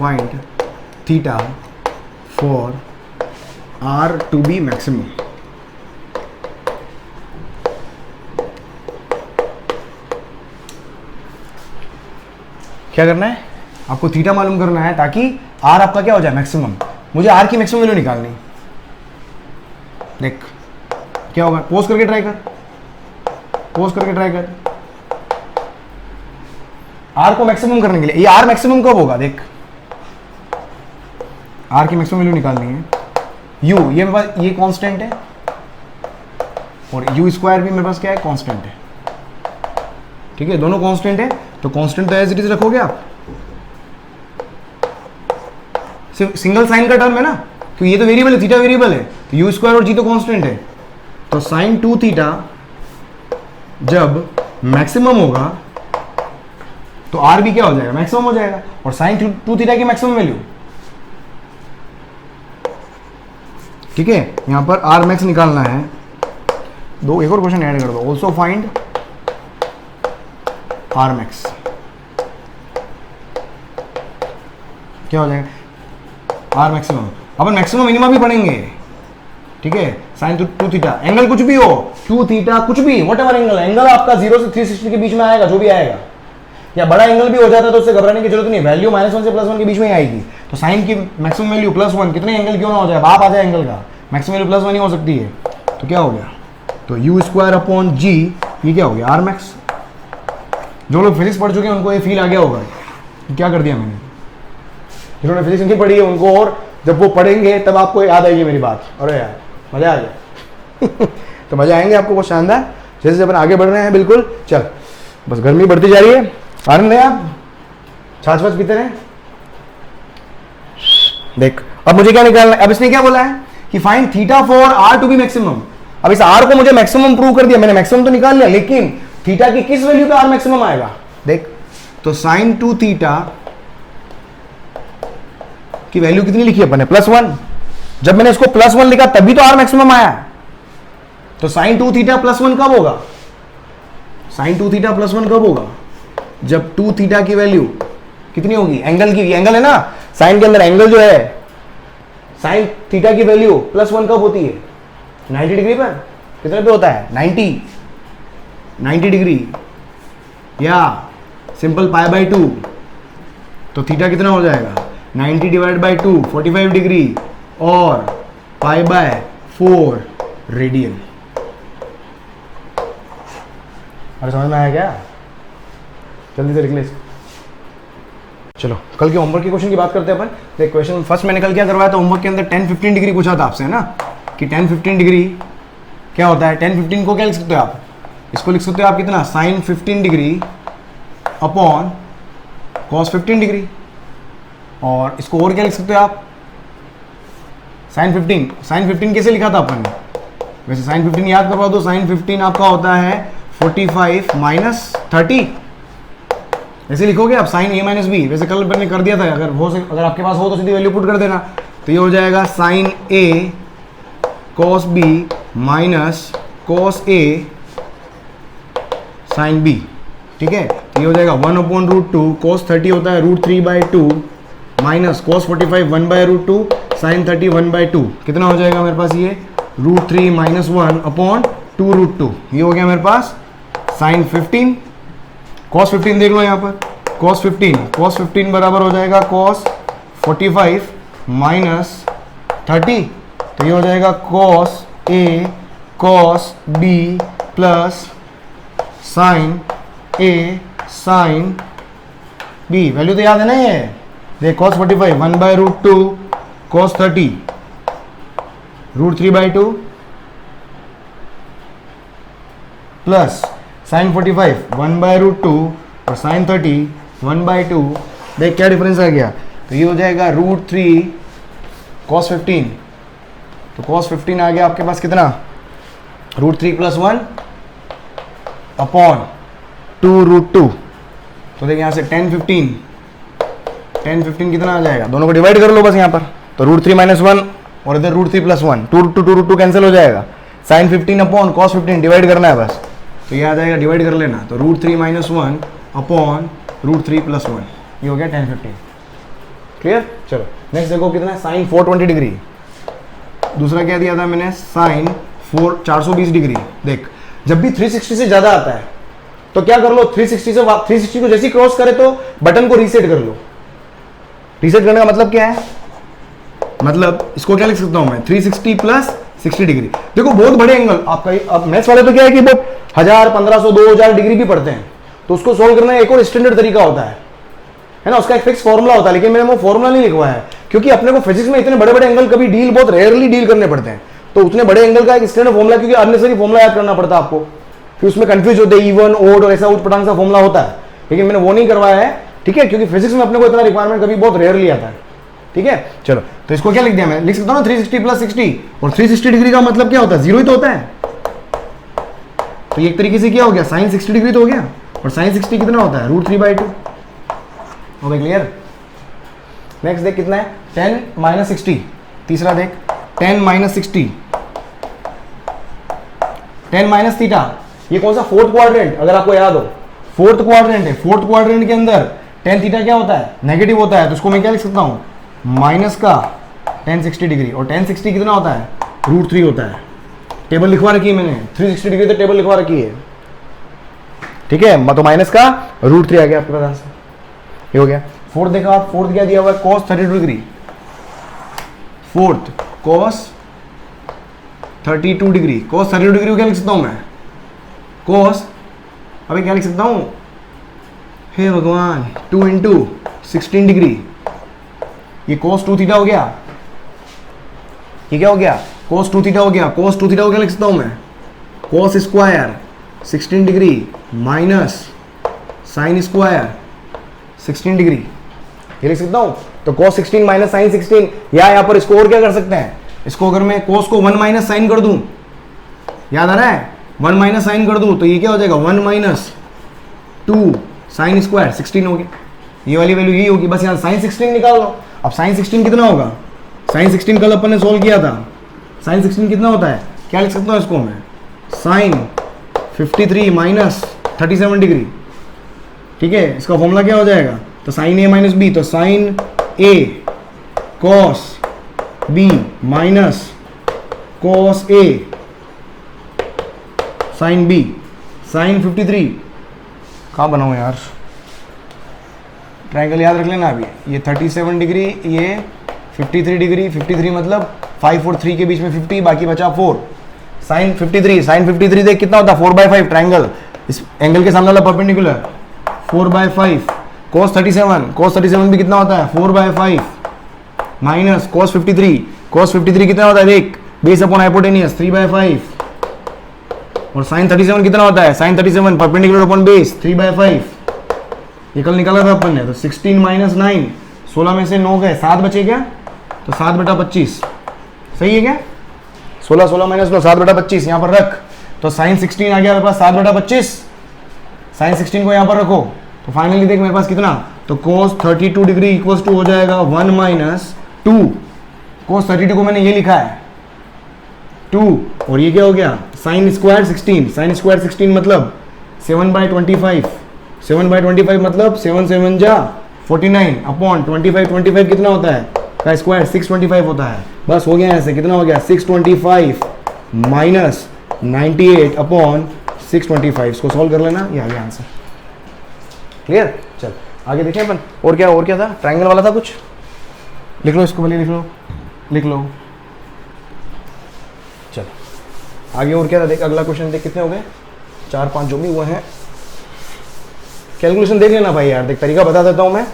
find theta for r to be maximum। क्या करना है आपको, थीटा मालूम करना है ताकि r आपका क्या हो जाए मैक्सिमम, मुझे r की मैक्सिमम वैल्यू निकालनी। देख क्या होगा, पोज करके ट्राई कर, पोज करके ट्राई कर, r को मैक्सिमम करने के लिए, ये r मैक्सिमम कब होगा, देख r की मैक्सिमम वैल्यू निकालनी है, u ये मेरे पास ये कांस्टेंट है और u स्क्वायर भी मेरे पास क्या है कांस्टेंट है, ठीक है दोनों कांस्टेंट है, तो कांस्टेंट तो एज इट इज रखोगे आप, सिर्फ सिंगल साइन का टर्म है ना, तो ये तो वेरिएबल है, थीटा वेरिएबल है, तो यू स्क्वायर और जी तो कांस्टेंट है, तो साइन 2 थीटा जब मैक्सिमम होगा तो आर भी क्या हो जाएगा मैक्सिमम हो जाएगा, और साइन 2 थीटा की मैक्सिमम वैल्यू, ठीक है यहां पर आर मैक्स निकालना है। दो एक और क्वेश्चन ऐड कर दो, ऑल्सो फाइंड आर मैक्स, क्या हो जाएगा आर मैक्सिमम, अपन मैक्सिमम मिनिमम भी पढ़ेंगे, ठीक है साइन 2 थीटा, एंगल कुछ भी हो 2 थीटा कुछ भी वट एवर एंगल, एंगल आपका 0 से 360 के बीच में आएगा, जो भी आएगा, या बड़ा एंगल भी हो जाता है तो उससे घबराने की जरूरत नहीं, वैल्यू -1 से +1 के बीच में ही आएगी, तो साइन की मैक्सिमम वैल्यू +1, कितने एंगल क्यों ना हो जाए, बाप आ जाए एंगल का, मैक्सिमम वैल्यू +1 ही हो सकती है, तो क्या हो गया, तो यू स्क्वायर अपॉन जी, ये क्या हो गया आर मैक्स। जो लोग फिजिक्स पढ़ चुके हैं उनको ये फील आ गया होगा क्या कर दिया मैंने, जिन्होंने फिजिक्स नहीं पढ़ी है उनको, और जब वो पढ़ेंगे तब आपको याद आएगी मेरी बात, अरे यार मजा आ गया तो मजा आएंगे आपको बहुत शानदार, जैसे जैसे अपन आगे बढ़ रहे हैं बिल्कुल, चल बस गर्मी बढ़ती जा रही है, आनंद है आप छाछ वाछ पीते रहे। देख अब मुझे क्या निकालना है, अब इसने क्या बोला है कि find theta for R to be maximum, अब इस आर को मुझे मैक्सिमम प्रूव कर दिया, मैंने मैक्सिमम तो निकाल लिया, लेकिन थीटा की किस वैल्यू पे आर मैक्सिमम आएगा, देख तो साइन 2 थीटा की वैल्यू कितनी लिखी अपन ने +1, जब मैंने इसको +1 लिखा तभी तो आर मैक्सिमम आया, तो साइन 2 थीटा प्लस 1 कब होगा? साइन 2 थीटा प्लस 1 कब होगा? जब 2 थीटा की वैल्यू कितनी होगी? एंगल की, एंगल है ना साइन के अंदर, एंगल जो है साइन थीटा की वैल्यू प्लस 1 कब होती है? 90 डिग्री पर। कितने पे होता है? 90 डिग्री, या सिंपल पाई बाई 2। तो थीटा कितना हो जाएगा? 90 डिवाइड बाई 2 45 डिग्री, और पाई बाय 4 रेडियन। अरे समझ में आया क्या? जल्दी से लिख ले इसको। चलो कल के होमवर्क के क्वेश्चन की बात करते हैं अपन। देख क्वेश्चन फर्स्ट मैंने कल क्या करवाया था होमवर्क के अंदर, 10-15 डिग्री पूछा था आपसे, है ना, कि 10-15 डिग्री क्या होता है। 10-15 को क्या लिख सकते हो आप? इसको लिख सकते हो आप कितना? Sine 15 degree upon cos 15 degree. और इसको और क्या लिख सकते हो आप? साइन 15 कैसे लिखा था अपन? वैसे साइन 15 याद करवा दो। साइन 15 आपका होता है 45 माइनस 30, ऐसे लिखोगे आप, साइन ए माइनस बी। वैसे कल मैंने कर दिया था, अगर आपके पास हो तो सीधी वैल्यू पुट कर देना। तो ये हो जाएगा sign A cos B minus cos A sine B, ठीक है। तो ये हो जाएगा 1/√2, कॉस 30 होता है √3/2 माइनस कॉस 45 1/√2 साइन 30 1/2। कितना हो जाएगा मेरे पास? ये √3 माइनस 1/2√2। ये हो गया मेरे पास साइन 15। कॉस 15 देख लो यहाँ पर, कॉस 15 बराबर हो जाएगा कॉस 45 माइनस 30। तो ये हो जाएगा cos A cos B plus sign A sine B. Value तो याद है ना ये? देख कॉस 45 1/√2 कॉस 30 √3/2 प्लस साइन 45 1/√2 और साइन 30 1/2। देख क्या डिफरेंस आ गया? तो ये हो जाएगा √3 कॉस 15। तो कॉस 15 आ गया आपके पास कितना? √3 + 1 अपॉन 2√2। तो देख यहाँ से 10-15 कितना आ जाएगा? दोनों को डिवाइड कर लो बस यहाँ पर। तो √3 - 1 और इधर √3 + 1, 2√2 कैंसिल हो जाएगा। साइन 15 अपॉन कॉस 15 डिवाइड करना है बस। तो ये आ जाएगा, डिवाइड कर लेना। तो √3 - 1 अपॉन √3 + 1, ये हो गया 10-15। क्लियर? चलो नेक्स्ट देखो कितना है? Sine 420 degree. दूसरा क्या दिया था मैंने? Sine 420 degree. देख जब भी 360 से ज्यादा आता है तो क्या कर लो? 360 को जैसे ही क्रॉस करे तो बटन को रीसेट कर लो। रीसेट करने का मतलब क्या है? मतलब इसको क्या लिख सकता हूं मैं? 360 + 60 डिग्री। देखो बहुत बड़े एंगल आपका, अब मैथ्स वाले तो क्या है कि बहुत 1000, 1500, 2000 डिग्री भी पढ़ते हैं, तो उसको सोल्व करने का एक और स्टैंडर्ड तरीका होता है ना, उसका एक फिक्स फॉर्मूला होता है। लेकिन मैंने वो फॉर्मूला नहीं लिखवाया है क्योंकि अपने को फिजिक्स में इतने बड़े बड़े एंगल कभी बहुत रेयरली डील करने पड़ते हैं। तो उतने बड़े एंगल का एक स्टैंडर्ड फॉर्मूला, क्योंकि अननेसेसरी फॉर्मूला याद करना पड़ता है आपको, फिर उसमें कंफ्यूज होते हैं, इवन ओड और ऐसा उच्चपटांग सा फॉर्मूला होता है। लेकिन मैंने वो नहीं करवाया है, ठीक है, क्योंकि फिजिक्स में अपने को इतना रिक्वायरमेंट कभी बहुत रेयरली आता है, ठीक है। चलो तो इसको क्या लिख दिया मैं? लिख सकता हूँ ना 360 + 60, और 360 डिग्री का मतलब क्या होता है? 0 ही तो होता है। तो एक तरीके से क्या हो गया? साइन 60 डिग्री तो हो गया, और साइन 60 कितना होता है? √3/2। हो गया क्लियर? नेक्स्ट देख कितना है? 10 - 60। तीसरा देख 10 - 60, 10 - थीटा। ये कौन सा? फोर्थ क्वाड्रेंट, अगर आपको याद हो फोर्थ क्वाड्रेंट है। फोर्थ क्वाड्रेंट के अंदर tan थीटा क्या होता है? नेगेटिव होता है। तो उसको मैं क्या लिख सकता हूँ? माइनस का tan 60 डिग्री, और tan 60 कितना होता है? √3 होता है। टेबल लिखवा रखी है मैंने, 360 डिग्री तो टेबल लिखवा रखी है, ठीक है। तो माइनस का √3 आ गया आपके पास आंसर, ये हो गया। फोर्थ देखा आप, फोर्थ क्या दिया हुआ है? cos 32 degree. Fourth cos 32 degree. cos 32 degree को क्या लिख सकता हूं मैं? cos, अभी क्या लिख सकता हूं? हे भगवान, 2 × 16 डिग्री। ये cos 2 थीटा हो गया। ये क्या हो गया? cos 2 थीटा हो गया। cos 2 थीटा को क्या लिख सकता हूं मैं? cos square 16 degree minus sine square 16 degree, ये लिख सकता हूं। तो cos 16 माइनस साइन 16, या यहाँ पर इसको और क्या कर सकते हैं? इसको अगर मैं cos को 1 - साइन कर दूं, याद आ रहा है? 1 - साइन कर दूं तो ये क्या हो जाएगा? 1 - 2 साइन स्क्वायर 16 हो गया। ये वाली वैल्यू यही होगी, बस यहाँ साइन 16 निकाल लो। अब साइन 16 कितना होगा? साइन 16 कल अपन ने सोल्व किया था। साइन 16 कितना होता है? क्या लिख सकता हूँ इसको मैं? Sine 53 minus 37 degree. ठीक है, इसका फॉर्मूला क्या हो जाएगा, तो साइन ए माइनस बी, तो sine A cos B minus cos A sine B. Sine 53 कहाँ बनाऊँ यार, ट्राइंगल याद रख लेना अभी, ये 37 डिग्री, ये 53 डिग्री, 53 मतलब 5 और 3 के बीच में 50, बाकी बचा 4। साइन 53 देख कितना होता है 4/5 ट्राइंगल, इस एंगल के सामने वाला परपेंडिकुलर 4/5। cos 37 भी कितना होता है 4/5 माइनस cos 53 कितना होता है देख, बेस अपॉन हाइपोटेनियस 3/5। और साइन 37 कितना होता है, साइन 37 परपेंडिकुलर अपॉन बेस 3/5। ये कल निकाला था अपन ने, तो 16 माइनस 9, 16 में से 9 गए, 7 बचे क्या, तो 7/25 सही है क्या, 16 माइनस 9 7/25 यहाँ पर रख, तो साइन 16 आ गया मेरे पास 7/25। साइन 16 को यहाँ पर रखो, तो फाइनली देख मेरे पास कितना, तो cos 32 डिग्री इक्वल्स टू हो जाएगा 1 माइनस 2। cos 32 को मैंने ये लिखा है 2, और ये क्या हो गया साइन स्क्वायर 16, साइन स्क्वायर 16 मतलब 7/25, 7/25 मतलब 7 7 जा 49 अपॉन 25 कितना होता है का स्क्वायर 625 होता है। बस हो गया ऐसे, कितना हो गया 625 माइनस 98 अपॉन 625। इसको सॉल्व कर लेना, ये आ गया आंसर। क्लियर, चल आगे देखें अपन, और क्या था, ट्राइंगल वाला था कुछ, लिख लो इसको, भले लिख लो। चल आगे और क्या था देख, अगला क्वेश्चन देख, कितने हो गए 4-5 जो भी हुए हैं। कैलकुलेशन देख लेना भाई यार, देख तरीका बता देता हूँ मैं,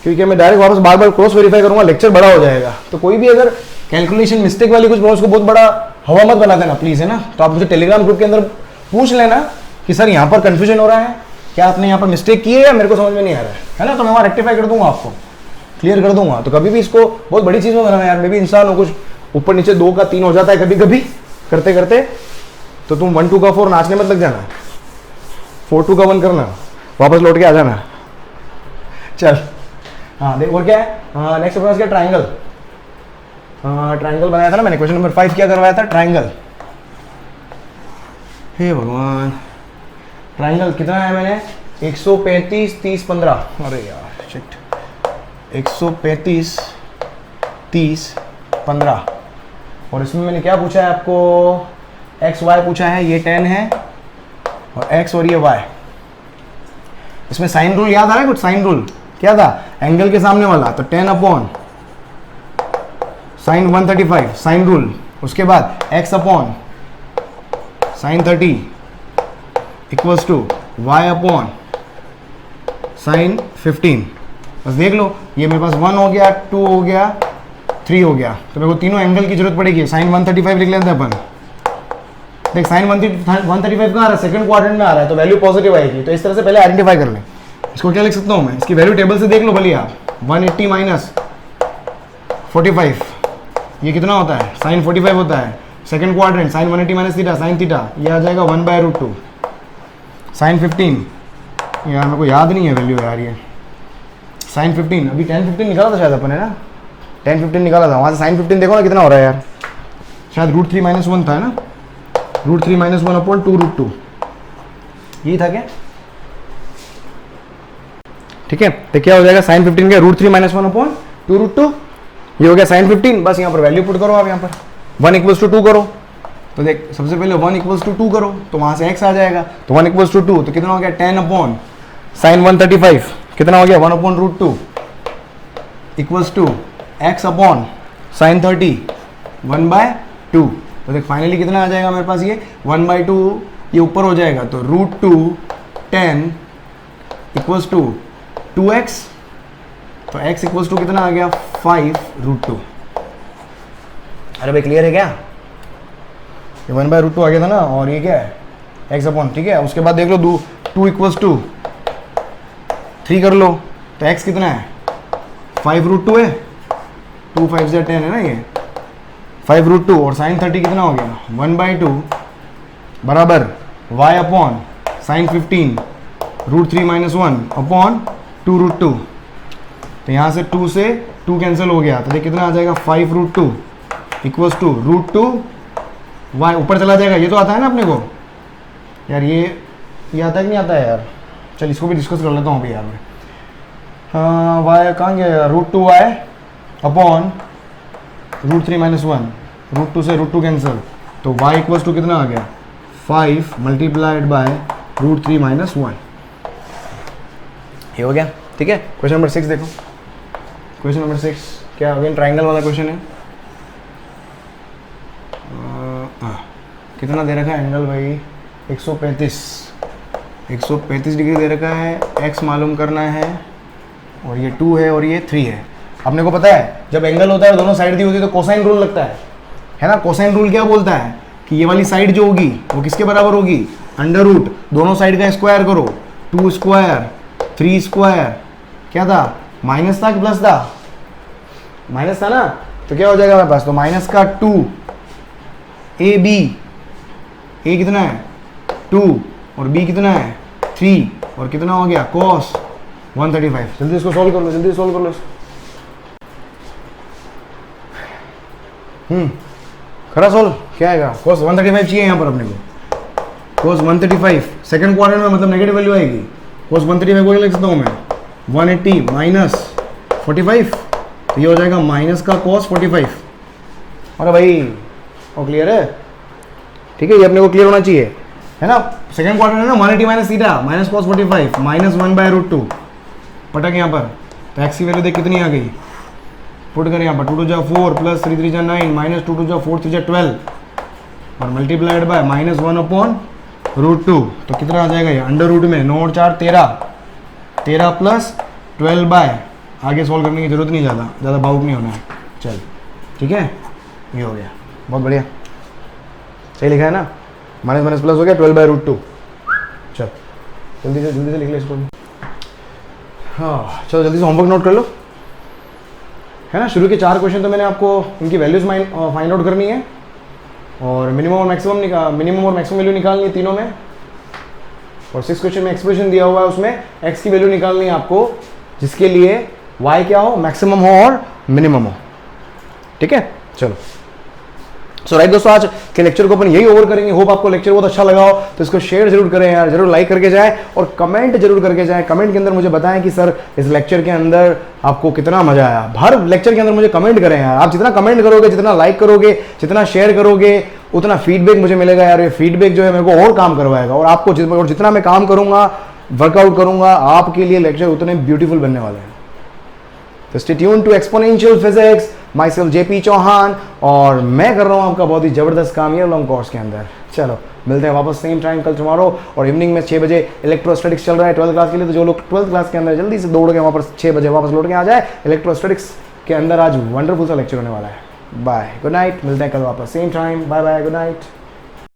क्योंकि मैं डायरेक्ट वापस बार क्रॉस वेरीफाई करूंगा, लेक्चर बड़ा हो जाएगा। तो कोई भी अगर कैलकुलेशन मिस्टेक वाली कुछ उसको बहुत बड़ा हवा मत बना देना प्लीज, है ना। तो आप मुझे टेलीग्राम ग्रुप के अंदर पूछ लेना कि सर यहाँ पर कंफ्यूजन हो रहा है, क्या आपने यहाँ पर मिस्टेक की है या मेरे को समझ में नहीं आ रहा है ना, तो मैं वहाँ रेक्टिफाई कर दूंगा, आपको क्लियर कर दूंगा। तो कभी भी इसको बहुत बड़ी चीज़ में बनाना यार, मैं भी इंसान हूँ, कुछ ऊपर नीचे 2 का 3 हो जाता है कभी कभी करते करते, तो तुम 1 2 का 4 नाचने मत लग जाना, 4 2 का 1 करना, वापस लौट के आ जाना। चल हाँ देख, और क्या है, हाँ नेक्स्ट अपना क्या, ट्राइंगल। ट्राइंगल बनाया था ना मैंने, क्वेश्चन नंबर 5 क्या करवाया था, ट्राइंगल। हे भगवान, ट्राइंगल कितना है मैंने 135 30 15, अरे यार शिट, 135 30 15, और इसमें मैंने क्या पूछा है आपको, एक्स वाई पूछा है, ये 10 है और एक्स और ये वाई। इसमें साइन रूल याद आ रहा है कुछ, साइन रूल क्या था, एंगल के सामने वाला, तो 10 अपॉन साइन 135 साइन रूल, उसके बाद x upon sine 30 equals to y upon sine 15। बस देख लो, ये मेरे पास 1 हो गया, 2 हो गया, 3 हो गया, तो मेरे को तीनों एंगल की जरूरत पड़ेगी। साइन 135 लिख लेते हैं अपन, देख साइन 135 कहाँ आ रहा है, सेकंड क्वाड्रेंट में आ रहा है, तो वैल्यू पॉजिटिव आएगी। तो इस तरह से पहले आइडेंटिफाई कर लें। इसको क्या लिख सकता हूँ मैं, इसकी वैल्यू टेबल से देख लो भले आप, 180 माइनस 45, ये कितना होता है, साइन 45 होता है। Second quadrant sine 180 minus theta sine theta, ये आ जाएगा 1/√2। साइन 15, यार मेरे को याद नहीं है वैल्यू यार, ये साइन 15 अभी 10-15 निकाला था शायद अपन, है ना, 10-15 निकाला था, वहाँ से साइन 15 देखो ना कितना हो रहा है यार, शायद √3 - 1 था, है ना, √3 - 1 अपॉन 2√2, यही था क्या, ठीक है। तो क्या हो जाएगा साइन 15 का √3 - 1 अपॉन 2√2, ये हो गया साइन 15। बस यहाँ पर वैल्यू पुट करो आप, यहाँ पर 1 = 2 करो, तो देख सबसे पहले 1 = 2 करो, तो वहाँ से x आ जाएगा, तो 1 = 2, तो कितना हो गया 10 अपॉन साइन 135, कितना हो गया 1/√2 equals to x upon sine 30 1/2। तो देख फाइनली कितना आ जाएगा मेरे पास, ये 1/2 ये ऊपर हो जाएगा, तो √2 10 इक्वल्स टू 2x, तो x इक्वल्स टू कितना आ गया 5√2। अरे भाई क्लियर है क्या, ये 1/√2 आ गया था ना, और ये क्या है x अपॉन, ठीक है। उसके बाद देख लो 2 इक्वल्स टू 3 कर लो, तो x कितना है 5√2 है, 2 5 10 है ना, ये 5√2, और साइन 30 कितना हो गया 1/2 बराबर y अपॉन साइन 15 √3 - 1 अपॉन 2√2। तो यहाँ से 2 से 2 कैंसिल हो गया, तो देख कितना आ जाएगा 5√2 इक्वल्स टू √2 वाई ऊपर चला जाएगा, ये तो आता है ना अपने को यार, ये आता है कि नहीं आता है यार, चल इसको भी डिस्कस कर लेता हूँ अभी यार मैं। हाँ वाई कहाँ गया, √2y अपॉन √3 - 1, √2 से √2 कैंसिल, तो y इक्वल्स टू कितना आ गया 5 मल्टीप्लाइड बाय √3 - 1, ये हो गया। ठीक है, क्वेश्चन नंबर 6 देखो, क्वेश्चन नंबर 6 क्या अगेन ट्राइंगल वाला क्वेश्चन है। कितना दे रखा है एंगल भाई, 135 डिग्री दे रखा है, x मालूम करना है, और ये 2 है और ये 3 है। अपने को पता है जब एंगल होता है दोनों साइड दी होती है तो कोसाइन रूल लगता है ना। कोसाइन रूल क्या बोलता है कि ये वाली साइड जो होगी वो किसके बराबर होगी, √, दोनों साइड का स्क्वायर करो, 2 स्क्वायर 3 स्क्वायर, क्या था माइनस था कि प्लस था, माइनस था ना, तो क्या हो जाएगा हमारे पास, तो माइनस का 2 AB, ए कितना है 2 और B कितना है 3 और कितना हो गया cos 135। जल्दी इसको सॉल्व कर लो, जल्दी सॉल्व कर लो इसको। खरा सॉल्व क्या आएगा, cos 135 चाहिए यहाँ पर अपने को, cos 135 सेकंड क्वाड्रेंट में मतलब नेगेटिव वैल्यू आएगी, cos 135 को लिख सकता हूँ मैं 180 माइनस 45, तो ये हो जाएगा माइनस का cos 45। अरे भाई वो क्लियर है, ठीक है, ये अपने को क्लियर होना चाहिए है ना। सेकंड क्वाड्रेंट है ना, 180 minus theta minus cos 45 minus 1/√2 पटक यहाँ पर, तो x की वैल्यू देख कितनी आ गई, पुट कर यहाँ पर 2 × 4 प्लस 3 × 3 = 9 माइनस 2 × 4 3 × 12 और मल्टीप्लाइड बाय -1/√2, तो कितना आ जाएगा ये √2 में 9 और 4 13 प्लस 12 बाय, आगे सॉल्व करने की जरूरत नहीं, ज़्यादा बाउट नहीं होना है। चल ठीक है, ये हो गया, बहुत बढ़िया, सही लिखा है ना, माइनस प्लस हो गया 12/√2। चल जल्दी से लिख ले इसको। हाँ चलो जल्दी से होमवर्क नोट कर लो, है ना। शुरू के 4 क्वेश्चन तो मैंने आपको इनकी वैल्यूज फाइंड आउट करनी है और मिनिमम और मैक्सिमम वैल्यू निकालनी है तीनों में, और 6 क्वेश्चन में एक्सप्रेशन दिया हुआ है, उसमें x की वैल्यू निकालनी है आपको जिसके लिए y क्या हो, मैक्सिमम हो और मिनिमम हो। ठीक है, चलो सो राइट दोस्तों, आज के लेक्चर को अपन यही ओवर करेंगे। होप आपको लेक्चर बहुत अच्छा लगा हो, तो इसको शेयर जरूर करें यार, जरूर लाइक करके जाएं और कमेंट जरूर करके जाएं। कमेंट के अंदर मुझे बताएं कि सर इस लेक्चर के अंदर आपको कितना मजा आया। हर लेक्चर के अंदर मुझे कमेंट करें यार, आप जितना कमेंट करोगे, जितना लाइक करोगे, जितना शेयर करोगे, उतना फीडबैक मुझे मिलेगा यार। ये फीडबैक जो है मेरे को और काम करवाएगा, और आपको जितना मैं काम करूंगा, वर्कआउट करूंगा, आपके लिए लेक्चर उतने ब्यूटीफुल बनने वाले हैं। तो stay tuned to exponential physics, myself JP Chauhan, और मैं कर रहा हूँ आपका बहुत ही जबरदस्त काम ये लॉन्ग कोर्स के अंदर। चलो मिलते हैं वापस सेम टाइम कल टुमारो, और इवनिंग में 6 बजे इलेक्ट्रोस्टैटिक्स चल रहा है 12th क्लास के लिए, तो जो लोग 12th क्लास के अंदर जल्दी से दौड़ के वहाँ पर 6 बजे वापस लौट के आ जाए। इलेक्ट्रोस्टैटिक्स के अंदर आज वंडरफुल सा लेक्चर होने वाला है। बाय, गुड नाइट, मिलते हैं कल वापस same time, bye bye, good night.